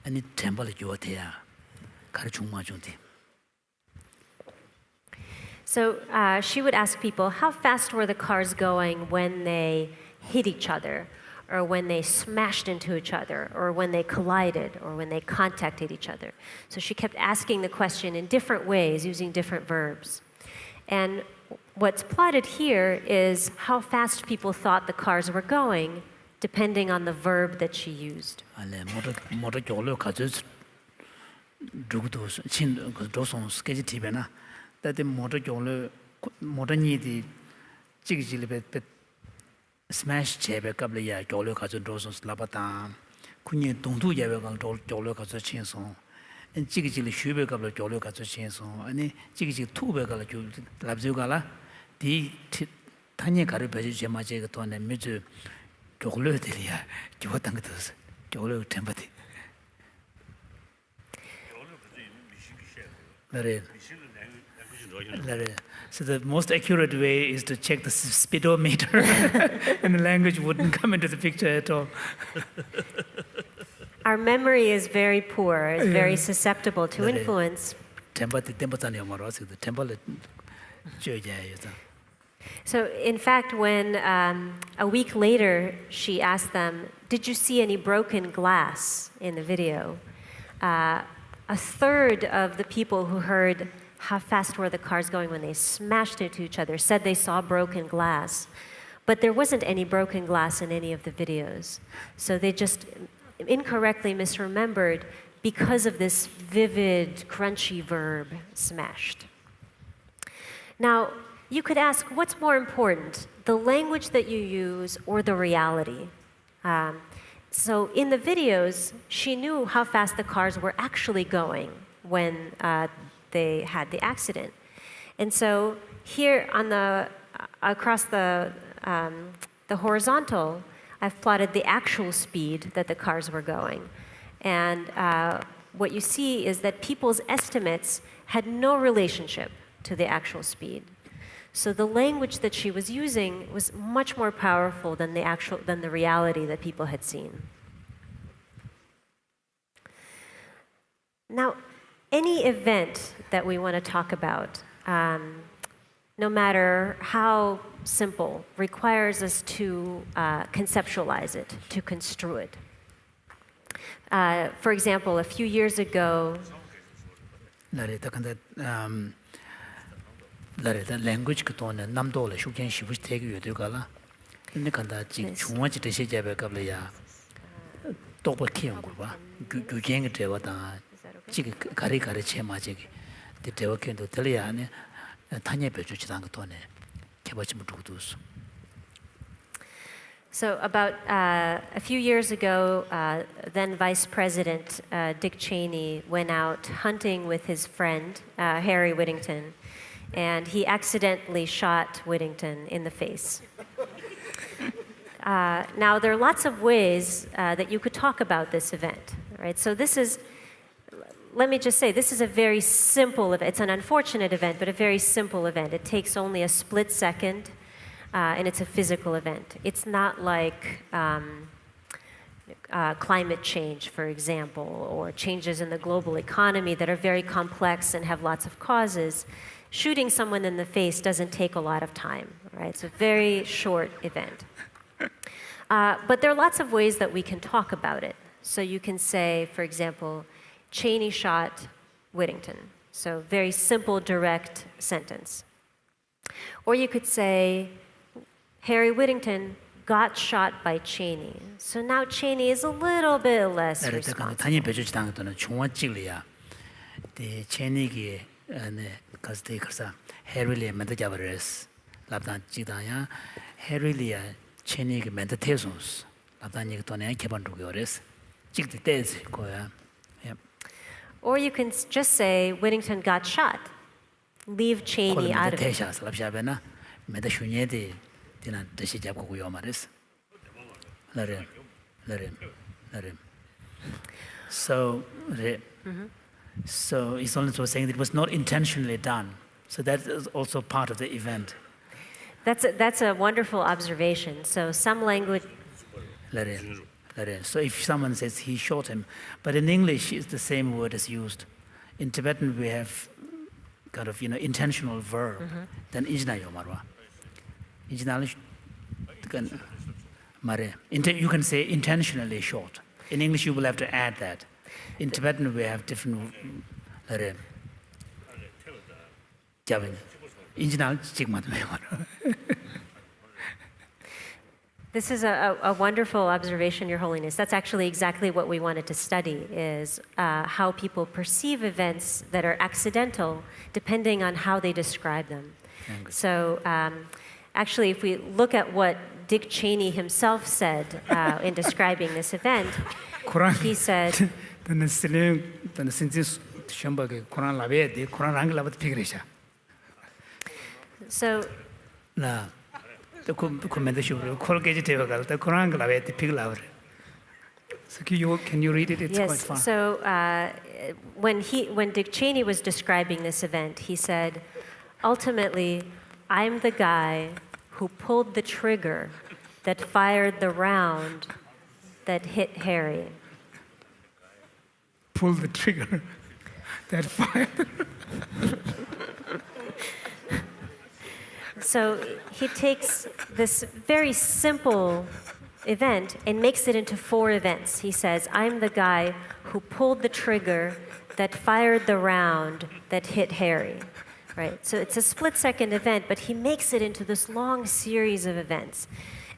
아니 템벌 요태야 가르 중마 중디. So she would ask people, how fast were the cars going when they hit each other, or when they smashed into each other, or when they collided, or when they contacted each other? So she kept asking the question in different ways, using different verbs. And what's plotted here is how fast people thought the cars were going, depending on the verb that she used. 모두 교류 가져 누구도 친 도송 스케치 티베나 다들 모두 교류 모든 일이 지기질베 스매시 제베 갑리야 교류 가져 도송 슬라바타 군이 동두 예배가 교류 가져 친소 지기질 휴베 갑리 교류 가져 친소 아니 지기질 투베 갈라 교 랍즈가라 디 타니 가르 베지 제마제가 돈에 미주 교류들이야 교탄 것도 교류 템바티 So the most accurate way is to check the speedometer, and the language wouldn't come into the picture at all. Our memory is very poor, it's very susceptible to influence. So in fact, when a week later she asked them, did you see any broken glass in the video? A third of the people who heard how fast were the cars going when they smashed into each other said they saw broken glass. But there wasn't any broken glass in any of the videos. So they just incorrectly misremembered because of this vivid, crunchy verb, smashed. Now, you could ask, what's more important, the language that you use or the reality? So in the videos, she knew how fast the cars were actually going when they had the accident. And so here on across the horizontal, I've plotted the actual speed that the cars were going. And what you see is that people's estimates had no relationship to the actual speed. So the language that she was using was much more powerful than the reality that people had seen. Now, any event that we want to talk about, no matter how simple, requires us to conceptualize it, to construe it. For example, a few years ago, language 그동안에 남도를 숙견 시부시 되게 요들가라 근데 간다 지금 중앙지 대시 잡에 갑려야 똑바 키운 거 봐. 규쟁이 되었다. 지금 가리 체마지기 대대wakendo 들려야네 타녀 배주지 않고 돈에 개버지 못두고도 So about a few years ago, then Vice President Dick Cheney went out hunting with his friend, Harry Whittington, and he accidentally shot Whittington in the face. Now, there are lots of ways that you could talk about this event, right? So let me just say, this is a very simple event. It's an unfortunate event, but a very simple event. It takes only a split second. And it's a physical event. It's not like climate change, for example, or changes in the global economy that are very complex and have lots of causes. Shooting someone in the face doesn't take a lot of time, right? It's a very short event. But there are lots of ways that we can talk about it. So you can say, for example, Cheney shot Whittington. So very simple, direct sentence. Or you could say, Harry Whittington got shot by Cheney. So now Cheney is a little bit less responsible. 타녀 배주지 당도는 중앙 찍려야 대 체니기 네 가스데 가서 해리리에 만들 잡으랬어. 랍단 지다야 해리리에 체니기 만들 태송스. 랍단 얘기 돈에 개반도고 그랬어. 찍을 때지 거야. Or you can just say Whittington got shot. Leave Cheney out of it. 대샤스 랍샤베나 매다 슈니에데 디나 대시 잡고 고요 말했어. 나름. So he's also saying that it was not intentionally done. So that is also part of the event. That's a wonderful observation. So some language. So if someone says he shot him, but in English it's the same word is used. In Tibetan we have kind of intentional verb. Then ijnayo marwa. You can say intentionally short. In English, you will have to add that. In Tibetan, we have different. This is a wonderful observation, Your Holiness. That's actually exactly what we wanted to study, is how people perceive events that are accidental depending on how they describe them. So actually, if we look at what Dick Cheney himself said in describing this event, he said, so can you read it? It's yes, quite fun. So when Dick Cheney was describing this event, he said, ultimately, I'm the guy who pulled the trigger that fired the round that hit Harry. Pull the trigger that fired. So he takes this very simple event and makes it into 4 events. He says, I'm the guy who pulled the trigger that fired the round that hit Harry. Right? So it's a split-second event, but he makes it into this long series of events.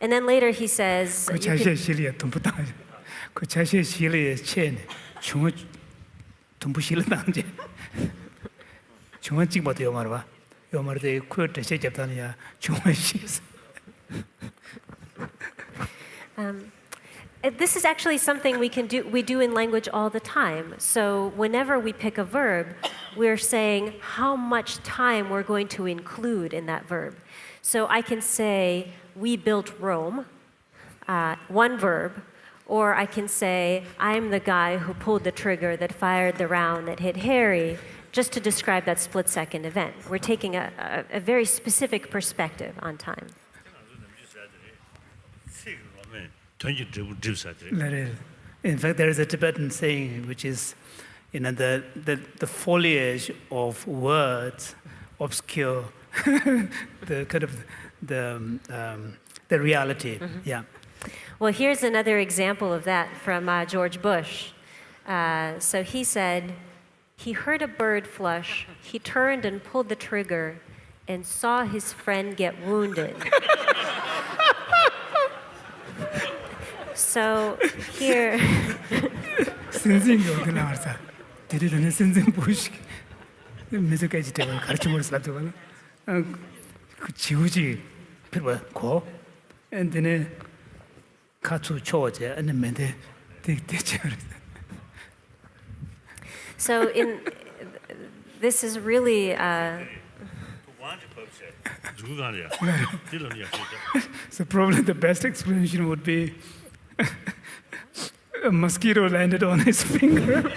And then later he says, 요 말에 쿠르트 제접단이야 중요시. This is actually something we do in language all the time. So whenever we pick a verb, we're saying how much time we're going to include in that verb. So I can say, we built Rome, one verb, or I can say, I'm the guy who pulled the trigger that fired the round that hit Harry, just to describe that split-second event. We're taking a very specific perspective on time. In fact, there is a Tibetan saying which is, the foliage of words obscure the kind of the reality. Yeah. Well, here's another example of that from George Bush. So he said, he heard a bird flush, he turned and pulled the trigger and saw his friend get wounded. So here, 선생이 어디 나와서 데리더니 선생 보시기 매저까지 되고 가르쳐 볼 수도 없고 그 지우지 필요 고 엔드네 가수 초제 안면데 되지 so this is really so probably the best explanation would be a mosquito landed on his finger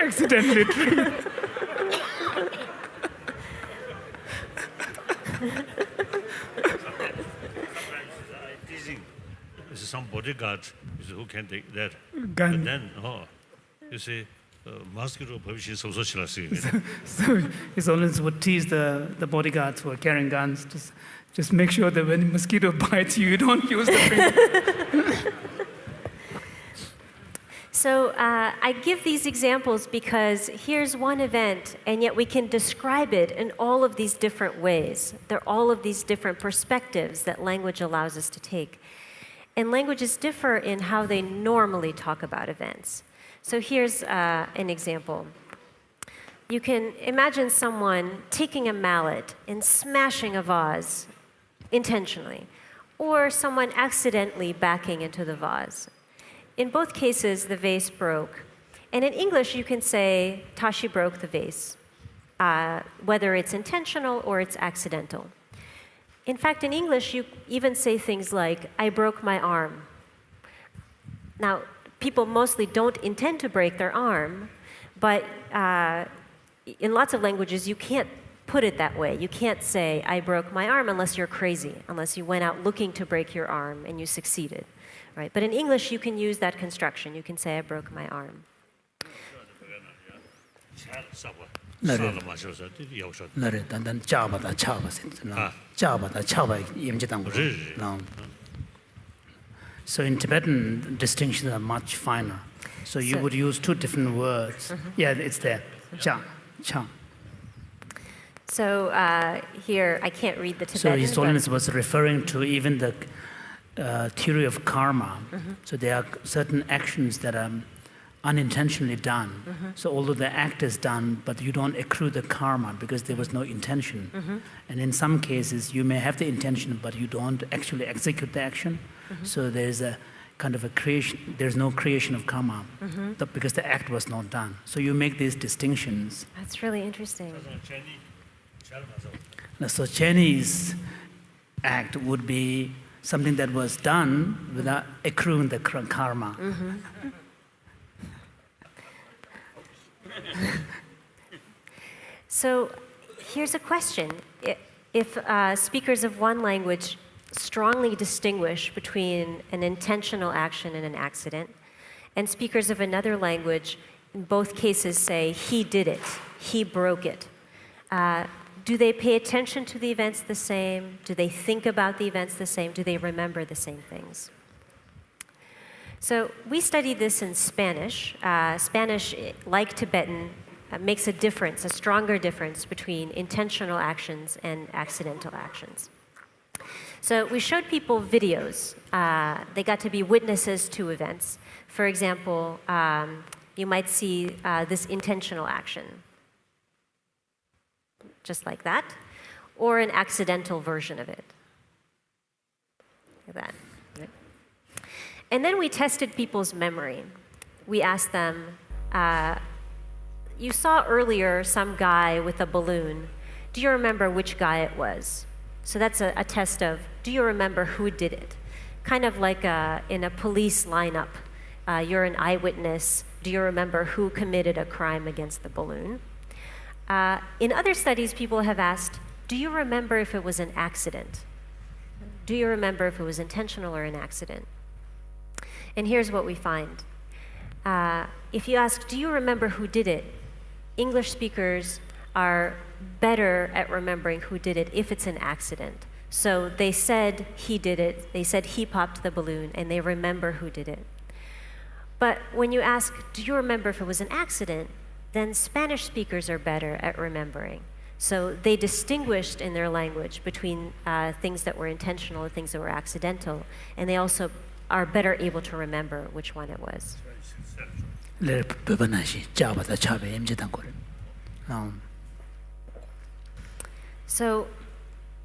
accidentally triggered. Some bodyguard who can take that. Gun. But then, you see, mosquito permission so So his holiness would tease the bodyguards who are carrying guns. Just make sure that when a mosquito bites you, you don't use the finger. So I give these examples because here's one event, and yet we can describe it in all of these different ways. There are all of these different perspectives that language allows us to take. And languages differ in how they normally talk about events. So here's an example. You can imagine someone taking a mallet and smashing a vase intentionally, or someone accidentally backing into the vase. In both cases, the vase broke. And in English, you can say, Tashi broke the vase, whether it's intentional or it's accidental. In fact, in English, you even say things like, I broke my arm. Now, people mostly don't intend to break their arm, but in lots of languages, you can't put it that way. You can't say, I broke my arm, unless you're crazy, unless you went out looking to break your arm and you succeeded. Right? But in English, you can use that construction. You can say, I broke my arm. 나를 단단 잡아다 임지당. So in Tibetan, distinctions are much finer. So you would use two different words. Yeah, it's there. Cha. So here, I can't read the Tibetan. So His Holiness was referring to even the theory of karma. So there are certain actions that are unintentionally done. So although the act is done, but you don't accrue the karma because there was no intention. And in some cases, you may have the intention, but you don't actually execute the action. So there's a kind of a creation, there's no creation of karma because the act was not done. So you make these distinctions. That's really interesting. Now, so Chinese act would be something that was done without accruing the karma. So here's a question. If speakers of one language strongly distinguish between an intentional action and an accident, and speakers of another language in both cases say, he did it, he broke it, do they pay attention to the events the same? Do they think about the events the same? Do they remember the same things? So we studied this in Spanish. Spanish, like Tibetan, makes a difference, a stronger difference between intentional actions and accidental actions. So we showed people videos. They got to be witnesses to events. For example, you might see this intentional action. just like that, or an accidental version of it, like that. And then we tested people's memory. We asked them, you saw earlier some guy with a balloon. Do you remember which guy it was? So that's a test of, do you remember who did it? Kind of like in a police lineup. You're an eyewitness. Do you remember who committed a crime against the balloon? In other studies, people have asked, do you remember if it was an accident? Do you remember if it was intentional or an accident? And here's what we find. If you ask, do you remember who did it? English speakers are better at remembering who did it if it's an accident. So they said he did it, they said he popped the balloon, and they remember who did it. But when you ask, do you remember if it was an accident? Then Spanish speakers are better at remembering. So they distinguished in their language between things that were intentional and things that were accidental, and they also are better able to remember which one it was. So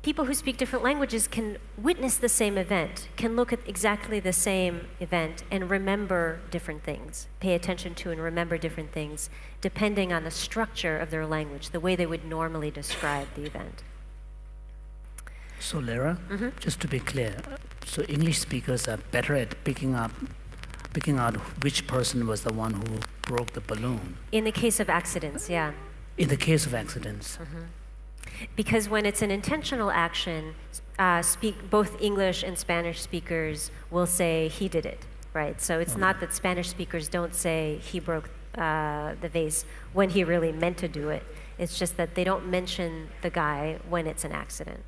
people who speak different languages can witness the same event, can look at exactly the same event and remember different things, pay attention to and remember different things, depending on the structure of their language, the way they would normally describe the event. So Lara, just to be clear, so English speakers are better at picking out which person was the one who broke the balloon. In the case of accidents, yeah. In the case of accidents. Because when it's an intentional action, both English and Spanish speakers will say he did it, right? So it's not that Spanish speakers don't say he broke the vase when he really meant to do it. It's just that they don't mention the guy when it's an accident.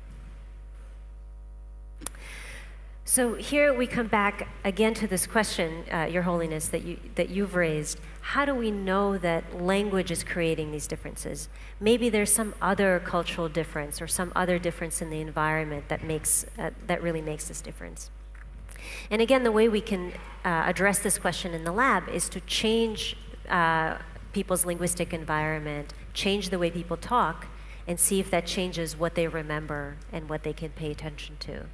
So here we come back again to this question, Your Holiness, that you've raised. How do we know that language is creating these differences? Maybe there's some other cultural difference or some other difference in the environment that really makes this difference. And again, the way we can address this question in the lab is to change people's linguistic environment, change the way people talk, and see if that changes what they remember and what they can pay attention to.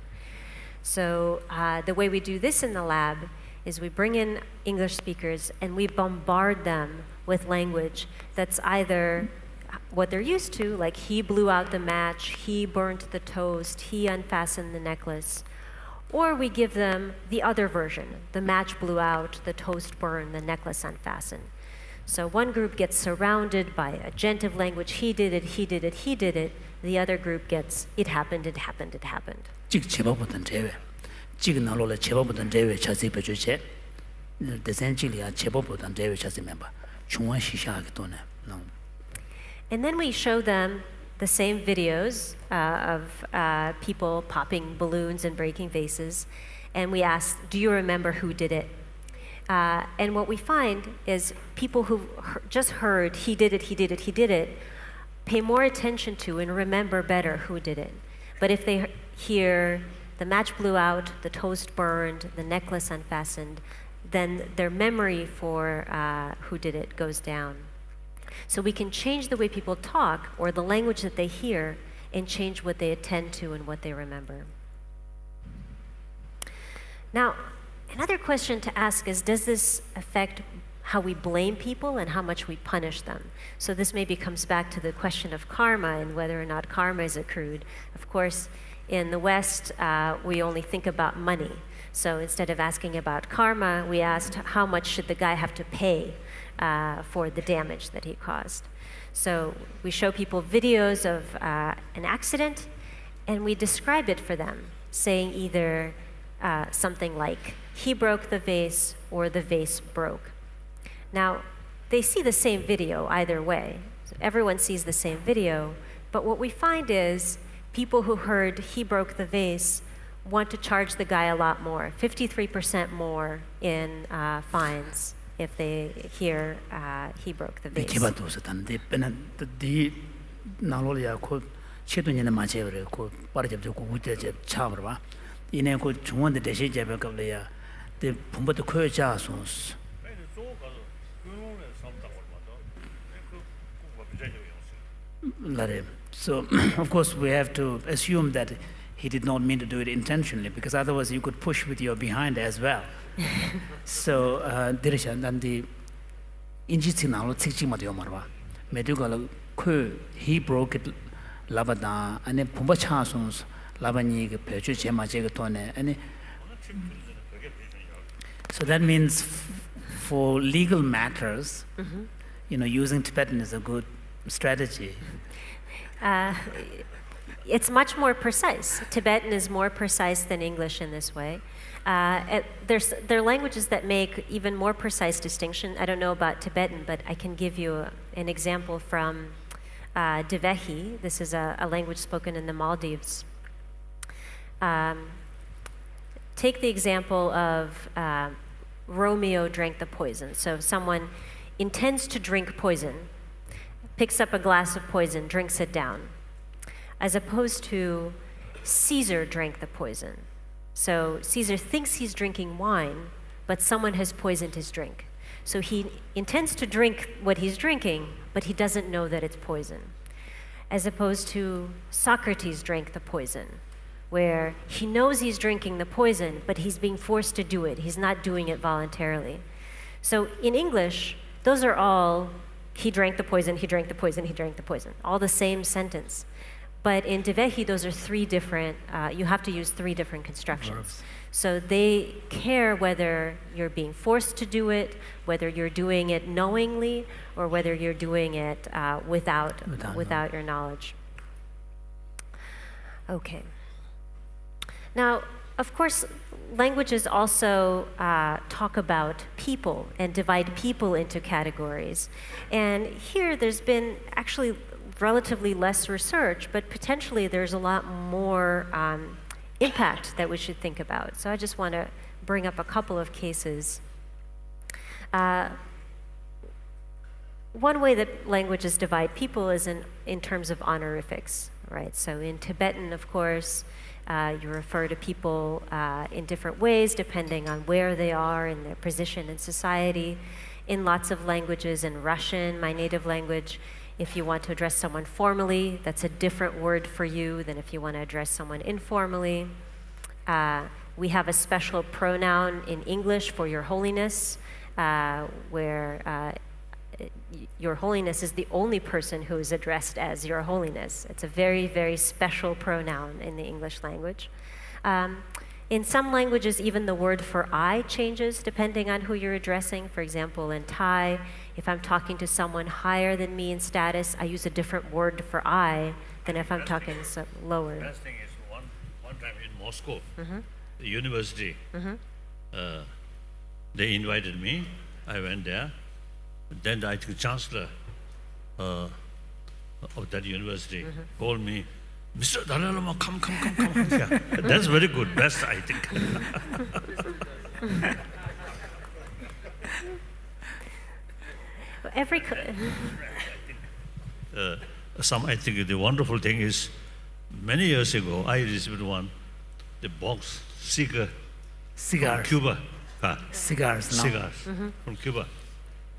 So the way we do this in the lab is we bring in English speakers and we bombard them with language that's either what they're used to, like he blew out the match, he burnt the toast, he unfastened the necklace, or we give them the other version, the match blew out, the toast burned, the necklace unfastened. So one group gets surrounded by agentive language, he did it, he did it, he did it. The other group gets, it happened, it happened, it happened. 직 제법보단 제외. 직 나로래 제법보단 제외 자세 배주체. 대센질이야 제법보단 제외 자세 멤버. 중앙 시샤하게 도네. And then we show them the same videos of people popping balloons and breaking vases, and we ask, do you remember who did it? And what we find is people who just heard he did it, he did it, he did it, pay more attention to and remember better who did it. But if they hear the match blew out, the toast burned, the necklace unfastened, then their memory for who did it goes down. So we can change the way people talk or the language that they hear and change what they attend to and what they remember. Now, another question to ask is, does this affect how we blame people and how much we punish them? So this maybe comes back to the question of karma and whether or not karma is accrued. Of course, in the West, we only think about money. So instead of asking about karma, we asked how much should the guy have to pay for the damage that he caused. So we show people videos of an accident, and we describe it for them, saying either something like, he broke the vase or the vase broke. Now, they see the same video either way. So everyone sees the same video, but what we find is people who heard he broke the vase want to charge the guy a lot more, 53% more in fines if they hear he broke the vase. So, of course, we have to assume that he did not mean to do it intentionally, because otherwise you could push with your behind as well. So, the injichinalo tsichimado marwa. Medical he broke it labada and then pumbachasons labani pechu chema jegatone and so that means for legal matters, using Tibetan is a good strategy. It's much more precise. Tibetan is more precise than English in this way. There are languages that make even more precise distinction. I don't know about Tibetan, but I can give you an example from Divehi. This is a language spoken in the Maldives. Take the example of Romeo drank the poison. So someone intends to drink poison, picks up a glass of poison, drinks it down, as opposed to Caesar drank the poison. So Caesar thinks he's drinking wine, but someone has poisoned his drink. So he intends to drink what he's drinking, but he doesn't know that it's poison. As opposed to Socrates drank the poison, where he knows he's drinking the poison, but he's being forced to do it. He's not doing it voluntarily. So in English, those are all, he drank the poison, he drank the poison, he drank the poison, all the same sentence. But in Divehi, those are three different, you have to use three different constructions. So they care whether you're being forced to do it, whether you're doing it knowingly, or whether you're doing it without your knowledge. Okay. Now, of course, languages also talk about people and divide people into categories. And here there's been actually relatively less research, but potentially there's a lot more impact that we should think about. So I just want to bring up a couple of cases. One way that languages divide people is in terms of honorifics, right? So in Tibetan, of course, you refer to people in different ways depending on where they are in their position in society. In lots of languages, in Russian, my native language, if you want to address someone formally, that's a different word for you than if you want to address someone informally. We have a special pronoun in English for Your Holiness, where Your Holiness is the only person who is addressed as Your Holiness. It's a very, very special pronoun in the English language. In some languages, even the word for I changes depending on who you're addressing. For example, in Thai, if I'm talking to someone higher than me in status, I use a different word for I than if I'm talking lower. The best thing is one time in Moscow, the university, they invited me. I went there. Then I took chancellor of that university called me, Mr. Dalai Lama, come. Yeah, that's very good, best I think. I think the wonderful thing is, many years ago, I received the box cigar from Cuba. Cigars From Cuba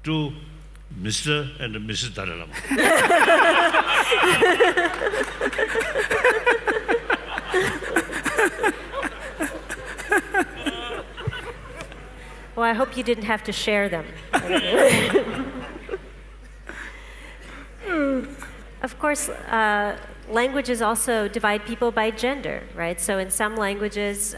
to Mr. and Mrs. Dalai Lama. Well, I hope you didn't have to share them. Of course, languages also divide people by gender, right? So in some languages,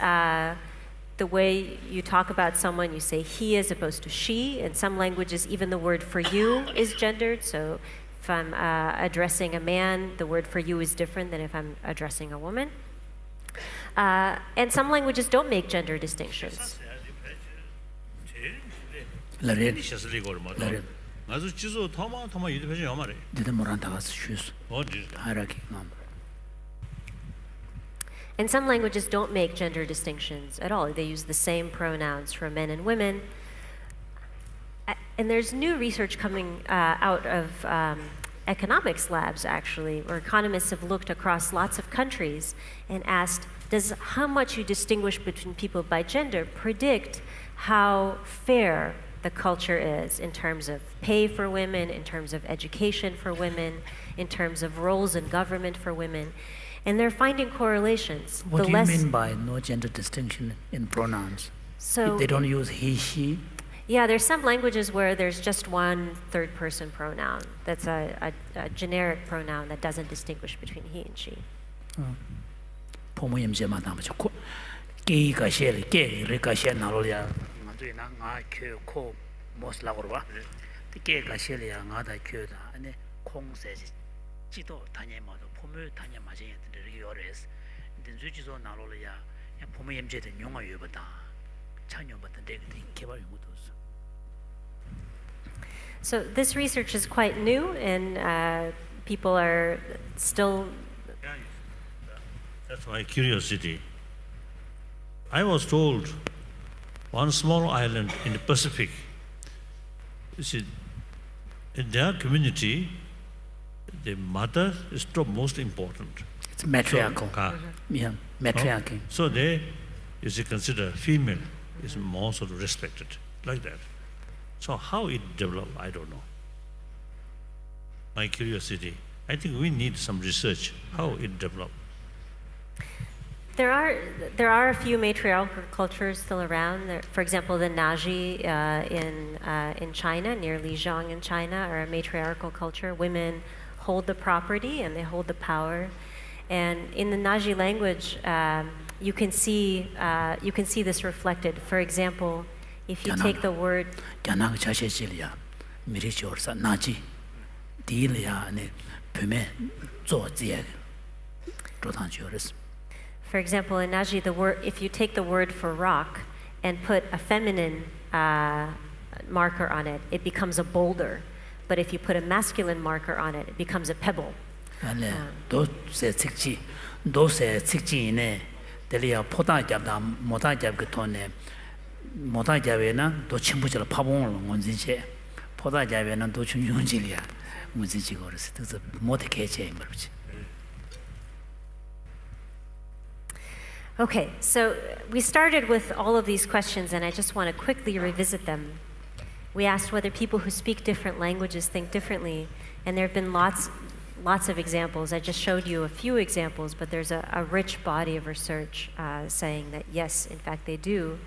the way you talk about someone, you say he as opposed to she. In some languages, even the word for you is gendered. So if I'm addressing a man, the word for you is different than if I'm addressing a woman. And some languages don't make gender distinctions. And some languages don't make gender distinctions at all. They use the same pronouns for men and women. And there's new research coming out of economics labs, actually, where economists have looked across lots of countries and asked, does how much you distinguish between people by gender predict how fair the culture is in terms of pay for women, in terms of education for women, in terms of roles in government for women. And they're finding correlations. What do you mean by no gender distinction in pronouns? So They don't use he, she? yeah, there's some languages where there's just one third person pronoun. That's a generic pronoun that doesn't distinguish between he and she. 포모임제만 하면 좋고 끼가 셰리 끼가 셰 나로야 맞으나 나코 모스라고 봐. 끼가 셰리야 나다 큐다 아니 콩세지 지도 다녀마도 포모 다녀 맞아야 되는 요레스. 근데 주지도 나로야 야 포모임제된 용어 유보다 찬용받던 데가 개발 연구도 So this research is quite new, and people are still. That's my curiosity. I was told one small island in the Pacific, you see, in their community, the mother is the most important. It's matriarchal. Yeah, matriarchy. So they, you see, consider female is more sort of respected, like that. So how it developed, I don't know. My curiosity. I think we need some research how it developed. There are a few matriarchal cultures still around. For example, the Naji in China, near Lijiang in China, are a matriarchal culture. Women hold the property and they hold the power. And in the Naji language, you can see this reflected. For example, if you take the word 야나가 자세질이야 미리 줘서 나지 딜이야 네 봄에 조지에 조단 줘스. For example, in Naji, if you take the word for rock and put a feminine marker on it, it becomes a boulder. But if you put a masculine marker on it, it becomes a pebble. 아네 도세 직지네 데리야 포다 잡다 모다 잡그 돈에 모다 잡에나 도 침부절 파봉을 원지체 포다 잡에나 도 중용질이야 문지지 거르스 그래서 모두 개체 말이지. Okay, so we started with all of these questions, and I just want to quickly revisit them. We asked whether people who speak different languages think differently, and there have been lots of examples. I just showed you a few examples, but there's a rich body of research saying that yes, in fact, they do.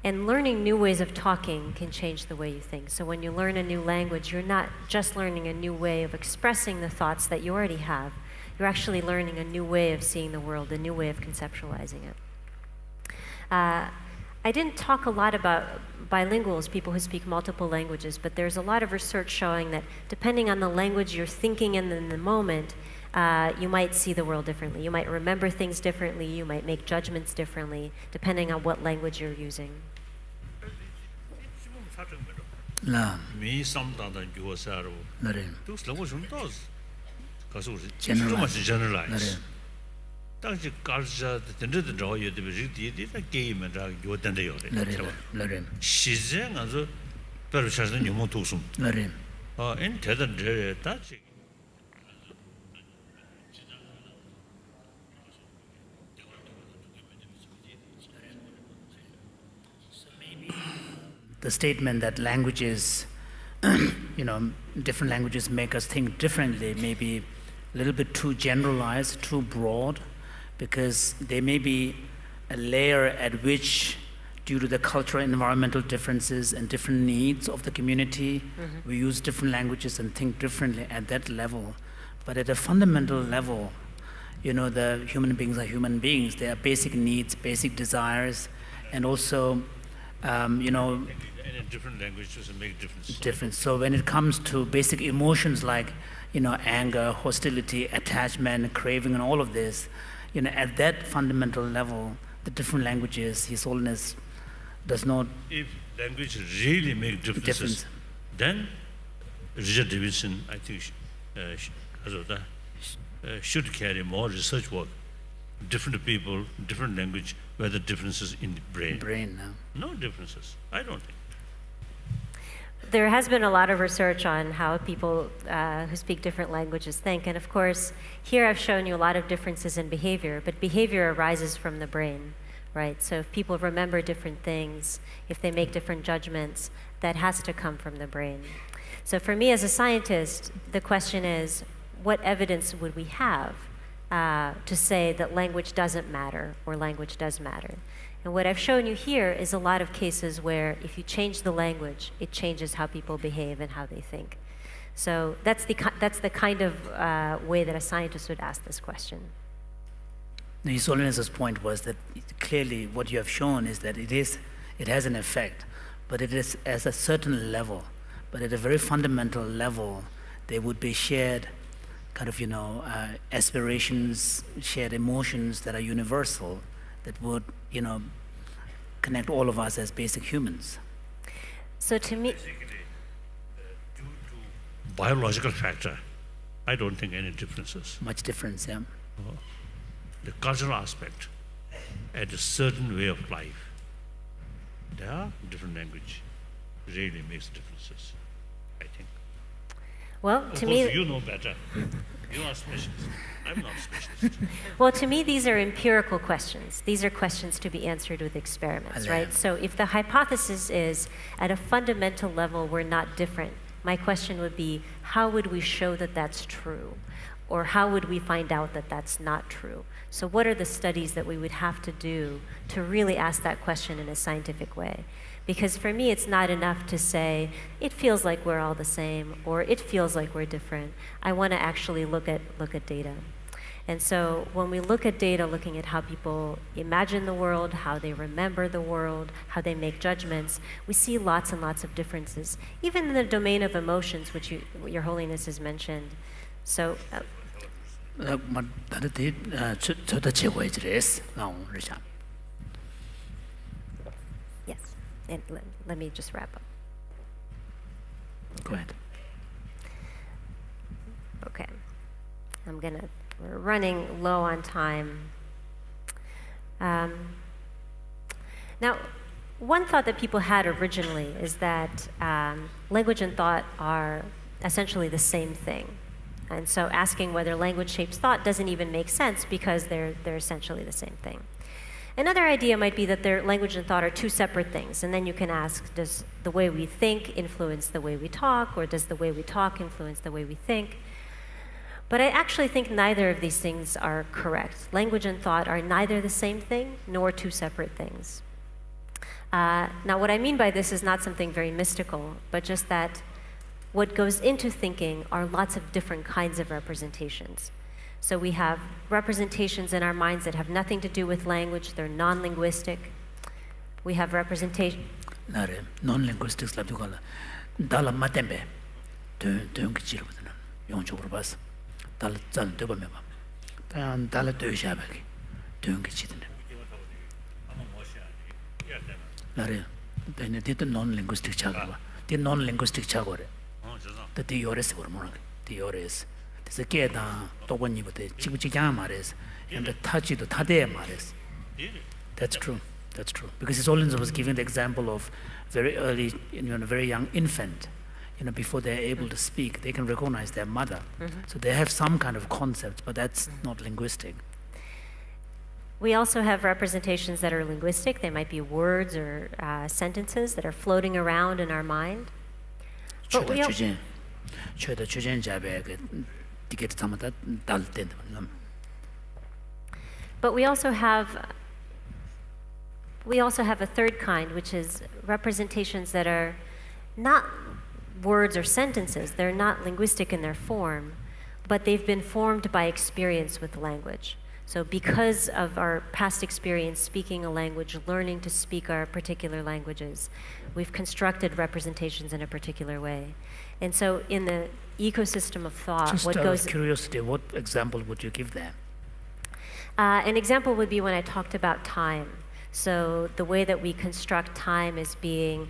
And learning new ways of talking can change the way you think. So when you learn a new language, you're not just learning a new way of expressing the thoughts that you already have. You're actually learning a new way of seeing the world, a new way of conceptualizing it. I didn't talk a lot about bilinguals, people who speak multiple languages, but there's a lot of research showing that depending on the language you're thinking in the moment, you might see the world differently. You might remember things differently, you might make judgments differently, depending on what language you're using. 라 Me sometimes you was out. 나래 Those language does. Because it's too Generalize. much generalized. 나래 당시 가르쳐 듣는 저 여들 리디 게임을 다 요던데 요래. 나래 시즌 아주 별로 찾는 영문 도숨. 나래 인 대단 다지. the statement that languages, different languages make us think differently may be a little bit too generalized, too broad, because there may be a layer at which, due to the cultural and environmental differences and different needs of the community, we use different languages and think differently at that level. But at a fundamental level, the human beings are human beings. They have basic needs, basic desires, and also, And different languages make difference. difference. So when it comes to basic emotions like, anger, hostility, attachment, craving, and all of this, at that fundamental level, the different languages, His Holiness does not. If language really make differences, then Richard Davidson, I think, should carry more research work. Different people, different language, where the differences in the brain. No. No differences. I don't think. There has been a lot of research on how people who speak different languages think, and of course, here I've shown you a lot of differences in behavior, but behavior arises from the brain. right? So if people remember different things, if they make different judgments, that has to come from the brain. So for me as a scientist, the question is, what evidence would we have to say that language doesn't matter or language does matter? And what I've shown you here is a lot of cases where if you change the language, it changes how people behave and how they think. So that's the kind of way that a scientist would ask this question. His Holiness's point was that clearly what you have shown is that it has an effect, but it is at a certain level. But at a very fundamental level, there would be shared kind of, aspirations, shared emotions that are universal, that would, connect all of us as basic humans. So to me, Due to biological factor, I don't think any differences. Much difference, yeah. The cultural aspect and a certain way of life, there are different language really makes differences, I think. well, Of to course, me, you know better. You are a specialist. I'm not a specialist. well, to me, these are empirical questions. These are questions to be answered with experiments, right? So if the hypothesis is at a fundamental level we're not different, my question would be, how would we show that that's true? Or how would we find out that that's not true? So what are the studies that we would have to do to really ask that question in a scientific way? Because for me, it's not enough to say, it feels like we're all the same, or it feels like we're different. I want to actually look at data. And so when we look at data, looking at how people imagine the world, how they remember the world, how they make judgments, we see lots and lots of differences, even in the domain of emotions, which Your Holiness has mentioned. So yes, and let me just wrap up. Go ahead. Okay, we're running low on time. Now, one thought that people had originally is that language and thought are essentially the same thing. And so asking whether language shapes thought doesn't even make sense because they're essentially the same thing. Another idea might be that language and thought are two separate things. And then you can ask, does the way we think influence the way we talk, or does the way we talk influence the way we think? But I actually think neither of these things are correct. Language and thought are neither the same thing nor two separate things. Now, what I mean by this is not something very mystical, but just that what goes into thinking are lots of different kinds of representations. So we have representations in our minds that have nothing to do with language, they're non-linguistic. We have representation. Non-linguistics lab dukola. Dala matembe. Dong kichiro butana. Yon chokro bas. Dala zan doba meba. Tan dala do shabaki. Dong kichidene. Lare. Dene dito non-linguistic chagwa. Di non-linguistic chagore. The yores were more. The yores. There's a kid Togoni with the Chibuchiyamares and the Tachi to Tade Mares. That's true. That's true. Because His Holiness was giving the example of very early, very young infant. Before they're able to speak, they can recognize their mother. So they have some kind of concept, but that's not linguistic. We also have representations that are linguistic. They might be words or sentences that are floating around in our mind. But we also have a third kind, which is representations that are not words or sentences. They're not linguistic in their form, but they've been formed by experience with language. So because of our past experience speaking a language, learning to speak our particular languages, we've constructed representations in a particular way. And so in the ecosystem of thought, Just what out goes... of curiosity, what example would you give there? An example would be when I talked about time. So the way that we construct time as being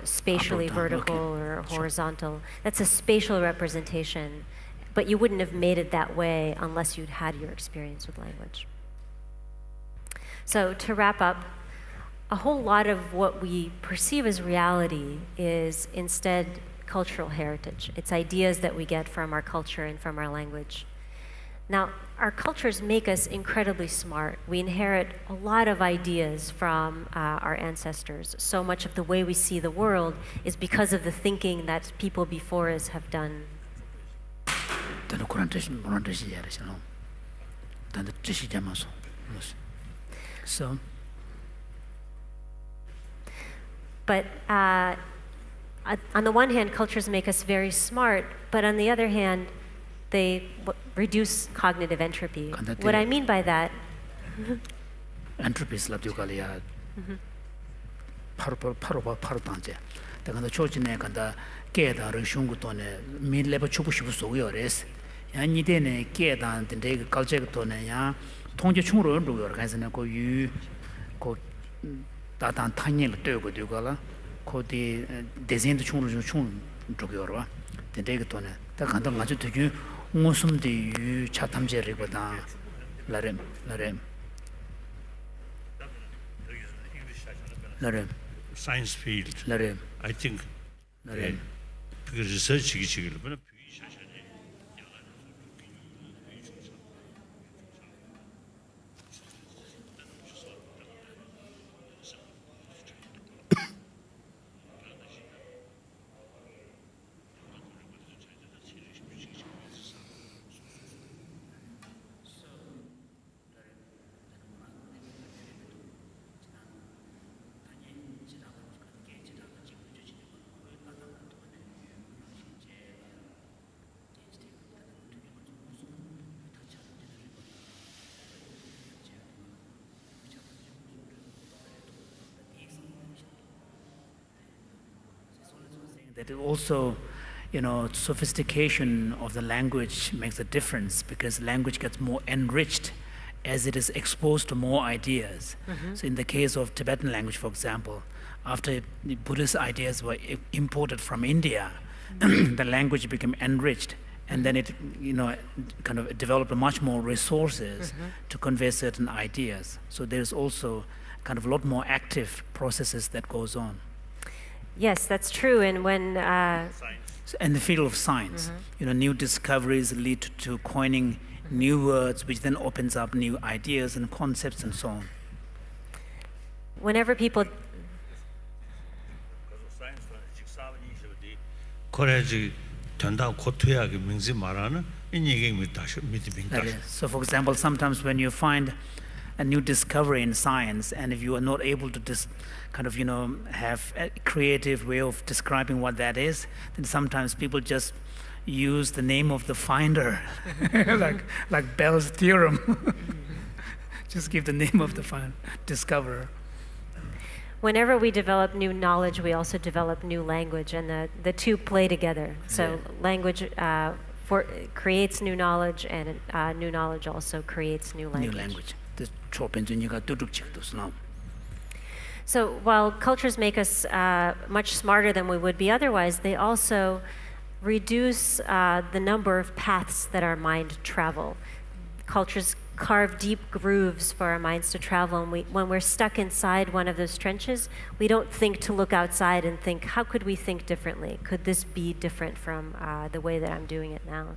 spatially Up or down, vertical okay. or horizontal, that's a spatial representation, but you wouldn't have made it that way unless you'd had your experience with language. So to wrap up, a whole lot of what we perceive as reality is instead cultural heritage. It's ideas that we get from our culture and from our language. Now, our cultures make us incredibly smart. We inherit a lot of ideas from our ancestors. So much of the way we see the world is because of the thinking that people before us have done. 단도 그런 뜻이 뭐라는 뜻이 알아서. 단도 뜻이 잠아서. So But on the one hand, cultures make us very smart, but on the other hand, they reduce cognitive entropy. What I mean by that, entropy slab 요가리아 바로 단제. 내가 초진에 간다 깨다를 슝고도네 밀레버 추부시부 소요레스. 야니데네 깨다한테 그 갈제도네 야 통제 충으로 누구를 가서는 고 다단 타니를 뜨고 되고라 코디 디자인도 충으로 충 쪽이어라. 근데 그 돈에 딱 간다 가지고 되게 무슨데 유 차탐제리보다 라렘 Science field. 라렘 I think 라렘 그 research 기지를 보면 that also, sophistication of the language makes a difference because language gets more enriched as it is exposed to more ideas. So in the case of Tibetan language, for example, after the Buddhist ideas were imported from India, the language became enriched, and then it, kind of developed much more resources to convey certain ideas. So there's also kind of a lot more active processes that goes on. yes, that's true. And when In the field of science, new discoveries lead to coining new words, which then opens up new ideas and concepts and so on. whenever people 그래야지 된다고 고토야게 명시 말하는 이 얘기 밑에 빙다. So, for example, sometimes when you find a new discovery in science, and if you are not able to have a creative way of describing what that is, then sometimes people just use the name of the finder, like Bell's theorem. Just give the name of the discoverer. whenever we develop new knowledge, we also develop new language, and the two play together. So language creates new knowledge, and new knowledge also creates new language. New language. The 초변준이가 뚜둑책도 쓰나. So while cultures make us much smarter than we would be otherwise, they also reduce the number of paths that our mind travel. Cultures carve deep grooves for our minds to travel, and when we're stuck inside one of those trenches, we don't think to look outside and think, how could we think differently? Could this be different from the way that I'm doing it now?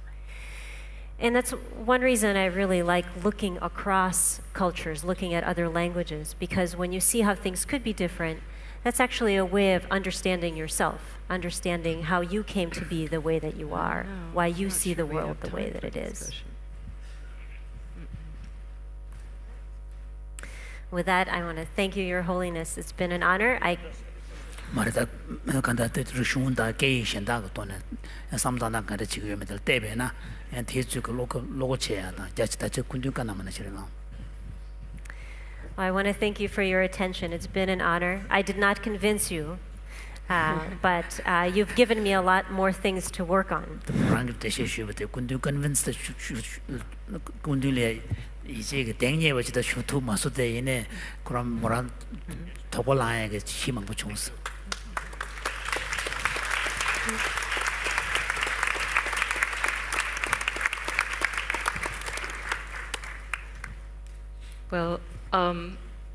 And that's one reason I really like looking across cultures, looking at other languages, because when you see how things could be different, that's actually a way of understanding yourself, understanding how you came to be the way that you are, why you see the world the way that it is. With that, I want to thank you, Your Holiness. It's been an honor. 말이다 간다 뜻을 쉬운다 게이신다 또는 삼단다 간다 지금 될 때배나 대주가 로고체야다 자치다 저 군중가 남는 싫어요. I want to thank you for your attention. It's been an honor. I did not convince you, but you've given me a lot more things to work on. 그런 대시슈부터 군중 컨벤스 군중에 이제 그 땡예버지다 슈투 마수대이네 그럼 뭐란 더블라에게 희망 붙여서. Well,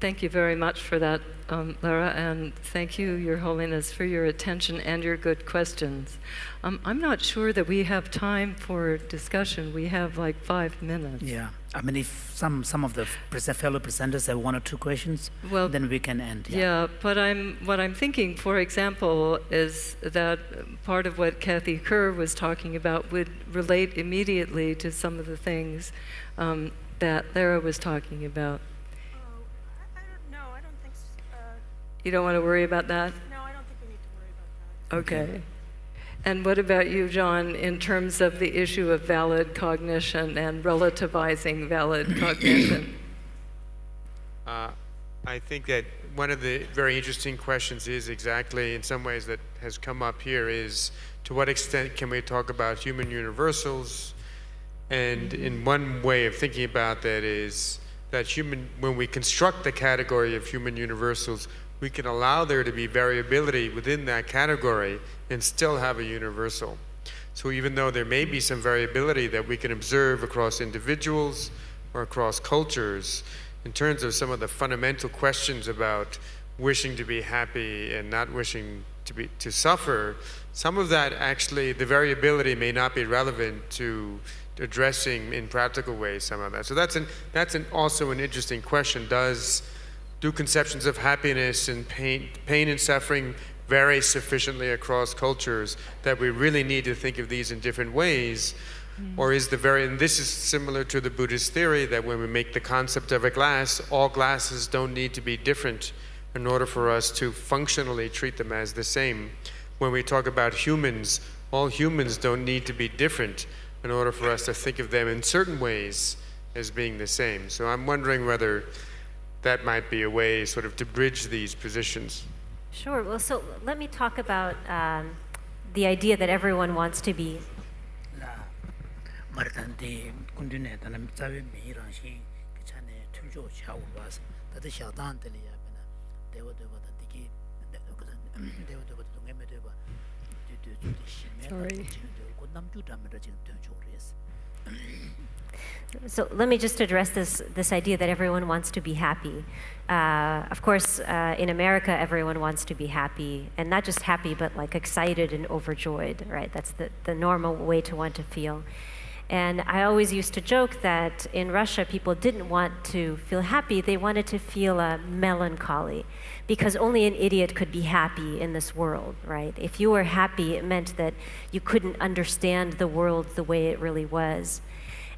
Thank you very much for that, Lara, and thank you, Your Holiness, for your attention and your good questions. I'm not sure that we have time for discussion. We have like 5 minutes. Yeah, I mean, if some of the fellow presenters have 1 or 2 questions, Well, then we can end. Yeah, but what I'm thinking, for example, is that part of what Kathy Kerr was talking about would relate immediately to some of the things that Lara was talking about. I don't know. I don't think. You don't want to worry about that? No, I don't think we need to worry about that. Okay. And what about you, John, in terms of the issue of valid cognition and relativizing valid cognition? I think that one of the very interesting questions is exactly, in some ways, that has come up here is, to what extent can we talk about human universals? And in one way of thinking about that is that when we construct the category of human universals, we can allow there to be variability within that category and still have a universal. So even though there may be some variability that we can observe across individuals or across cultures, in terms of some of the fundamental questions about wishing to be happy and not wishing to suffer, some of that actually, the variability may not be relevant to addressing in practical ways some of that. So that's also an interesting question. Do conceptions of happiness and pain and suffering vary sufficiently across cultures that we really need to think of these in different ways? Or is and this is similar to the Buddhist theory that when we make the concept of a glass, all glasses don't need to be different in order for us to functionally treat them as the same. When we talk about humans, all humans don't need to be different in order for us to think of them in certain ways as being the same. So I'm wondering whether that might be a way sort of to bridge these positions. Sure. Well, so let me talk about the idea that everyone wants to be. 말한데 군주네 다는 자외 미랑시 그찬에 툴조 샤고 와서 다들 샤단들이야 배나 대워대보다 되게 대워대보다 동해매대봐 뒤뒤 심해 곧남주담으로 지금 된조리스. So let me just address this idea that everyone wants to be happy. Of course, in America, everyone wants to be happy, and not just happy, but like excited and overjoyed, right? That's the normal way to want to feel. And I always used to joke that in Russia, people didn't want to feel happy, they wanted to feel a melancholy, because only an idiot could be happy in this world, right? If you were happy, it meant that you couldn't understand the world the way it really was.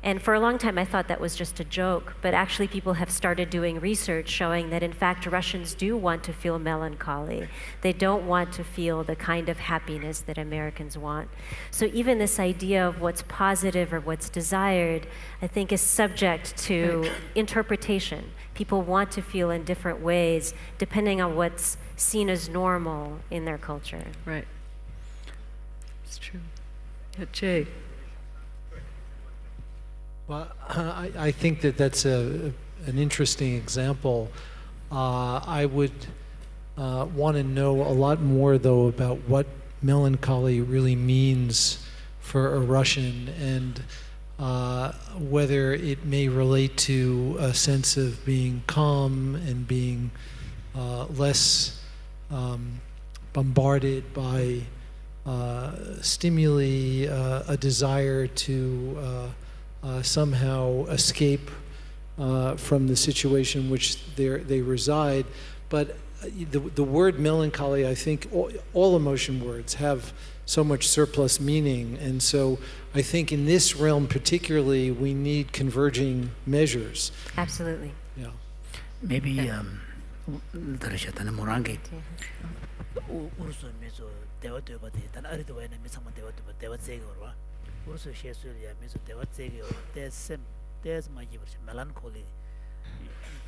And for a long time, I thought that was just a joke, but actually people have started doing research showing that in fact Russians do want to feel melancholy. They don't want to feel the kind of happiness that Americans want. So even this idea of what's positive or what's desired, I think is subject to interpretation. People want to feel in different ways depending on what's seen as normal in their culture. Right. It's true. Yeah, Jay. Well, I think that's an interesting example. I would want to know a lot more, though, about what melancholy really means for a Russian, and whether it may relate to a sense of being calm and being less bombarded by stimuli, a desire to somehow escape from the situation in which they reside. But the word melancholy, I think all emotion words have so much surplus meaning, and so I think in this realm particularly we need converging measures. Absolutely. Yeah. Maybe 들으셨다는 모란게 우르스 메소 대화되거든. 단 어리도 왜는 미상만 대화 제거로 우르스 셰스리아 메소 대화 제거 대셈 대스 마기 버시 멜란콜리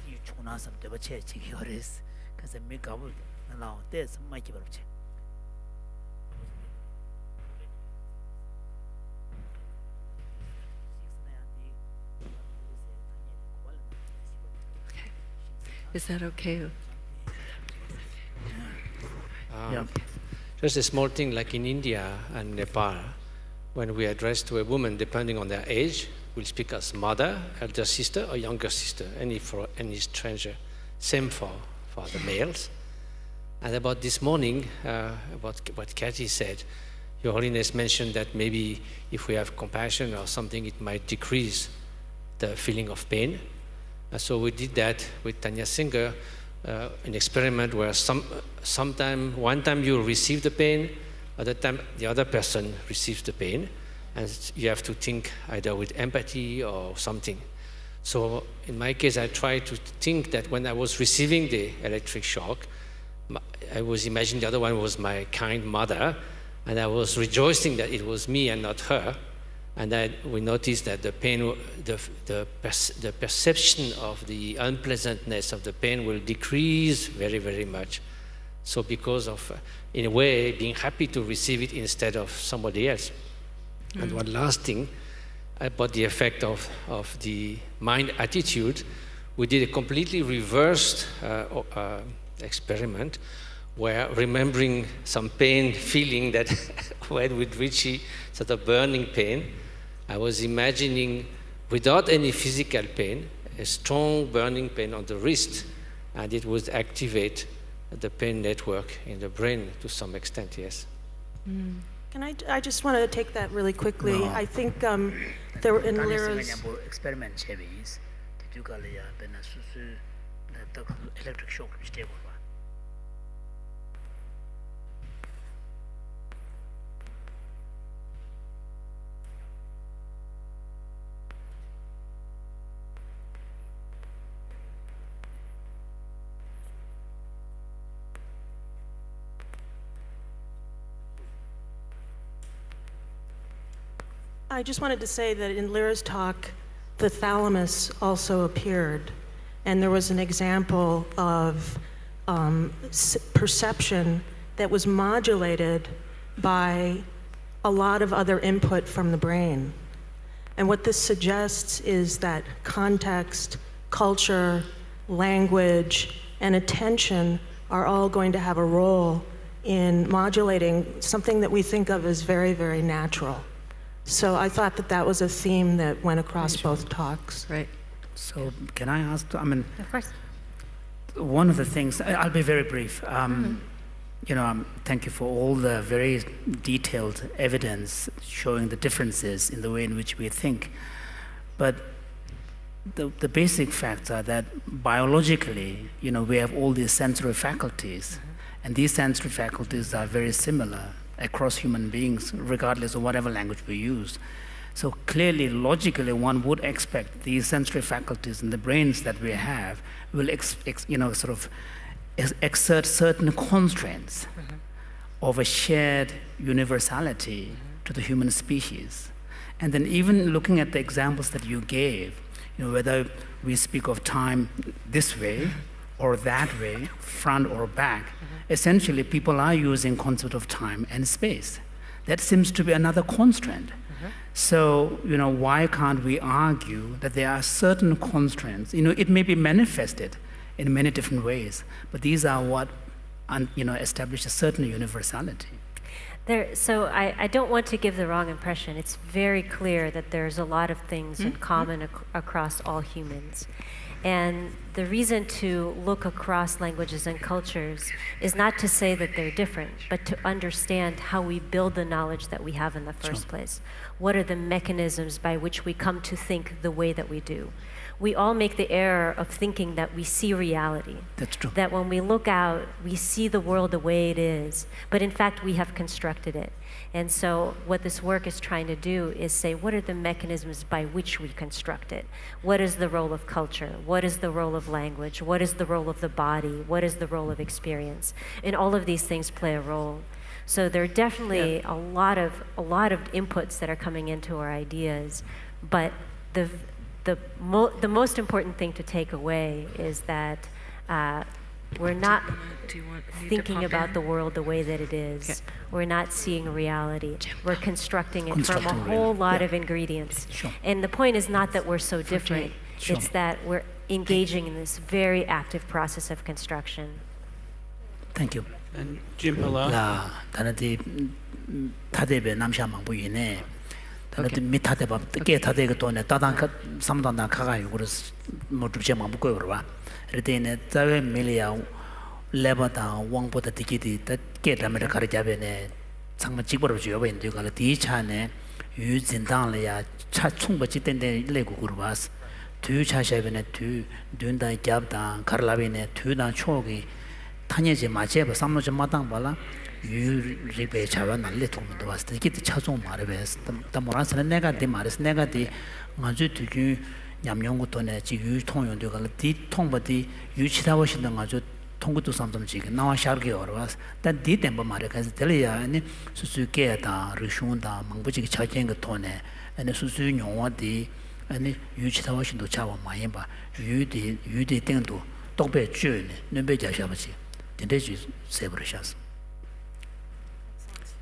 이 초나섬 대화 체치기 어레스. 그래서 미가불 나오 대스 마기 버치. Is that okay? Yeah. Just a small thing, like in India and Nepal, when we address to a woman, depending on their age, we'll speak as mother, elder sister, or younger sister, for any stranger. Same for the males. And about this morning, about what Kathy said, Your Holiness mentioned that maybe if we have compassion or something, it might decrease the feeling of pain. So we did that with Tanya Singer, an experiment where one time you receive the pain, other time the other person receives the pain, and you have to think either with empathy or something. So in my case, I tried to think that when I was receiving the electric shock, I was imagining the other one was my kind mother, and I was rejoicing that it was me and not her. And then we noticed that the pain, the perception of the unpleasantness of the pain will decrease very, very much. So because of, in a way, being happy to receive it instead of somebody else. And one last thing about the effect of the mind attitude, we did a completely reversed experiment where remembering some pain feeling that went with Richie, sort of burning pain, I was imagining, without any physical pain, a strong burning pain on the wrist, and it would activate the pain network in the brain to some extent, yes. Can I just want to take that really quickly. I think there were in Lyra's... experiment chevis, the Dugalia, the electric shock. I just wanted to say that in Lyra's talk, the thalamus also appeared, and there was an example of perception that was modulated by a lot of other input from the brain. And what this suggests is that context, culture, language, and attention are all going to have a role in modulating something that we think of as very, very natural. So I thought that that was a theme that went across both talks. Right. So can I ask, I mean, Of course. one of the things, I'll be very brief. You know, thank you for all the very detailed evidence showing the differences in the way in which we think. But the basic facts are that biologically, you know, we have all these sensory faculties, and these sensory faculties are very similar across human beings, regardless of whatever language we use. So clearly, logically, one would expect these sensory faculties in the brains that we have will, sort of exert certain constraints of a shared universality to the human species. And then even looking at the examples that you gave, you know, whether we speak of time this way or that way, front or back, essentially people are using concept of time and space. That seems to be another constraint. So, you know, why can't we argue that there are certain constraints? You know, it may be manifested in many different ways, but these are what, you know, establish a certain universality. So I don't want to give the wrong impression. It's very clear that there's a lot of things in common across all humans. And the reason to look across languages and cultures is not to say that they're different, but to understand how we build the knowledge that we have in the first place. What are the mechanisms by which we come to think the way that we do? We all make the error of thinking that we see reality. That's true. That when we look out, we see the world the way it is, but in fact we have constructed it. And so what this work is trying to do is say, what are the mechanisms by which we construct it? What is the role of culture? What is the role of language? What is the role of the body? What is the role of experience? And all of these things play a role. So there are definitely a lot of inputs that are coming into our ideas, but the most important thing to take away is that we're not thinking about the world the way that it is. Okay. We're not seeing reality. We're constructing it from a whole lot of ingredients. Sure. And the point is not that we're so different. Sure. It's that we're engaging in this very active process of construction. Thank you. And Jim Pala. La, tanati tadebe namsha mangbu yine. 근데 밑에 봐 깨 타대 그 돈에 따당 삼단다 가가요 그래서 뭐 줍제 막 먹고 그러봐 그랬더니 자외 밀이야 레바다 왕보다 디기디 깨라면 가르자베네 정말 직보로 줘야 되는데 그 뒤차네 유진당이야 차 충분히 된데 레고 그러봐서 두 차샤베네 두 눈다 잡다 가르라베네 두나 초기 타녀지 마제바 삼노 좀 마당 발라 유리베 차와 날레 통도 왔을 때 기대 차종 말해서 담모라서는 내가 대 말해서 내가 대 아주 두규 냠용고도네 지유 통용도 갈 뒤통바디 유치다고 신는 아주 통고도 삼점지 나와 샤르게 어려워서 단 뒤템바 말해 가서 들려야 아니 수수께다 르숑다 망부지 차진 거 돈에 아니 수수 용화디 아니 유치다고 신도 차와 많이 봐 유디 땡도 똑배 주네 눈배 자샤버지 된대지 세버르샤스.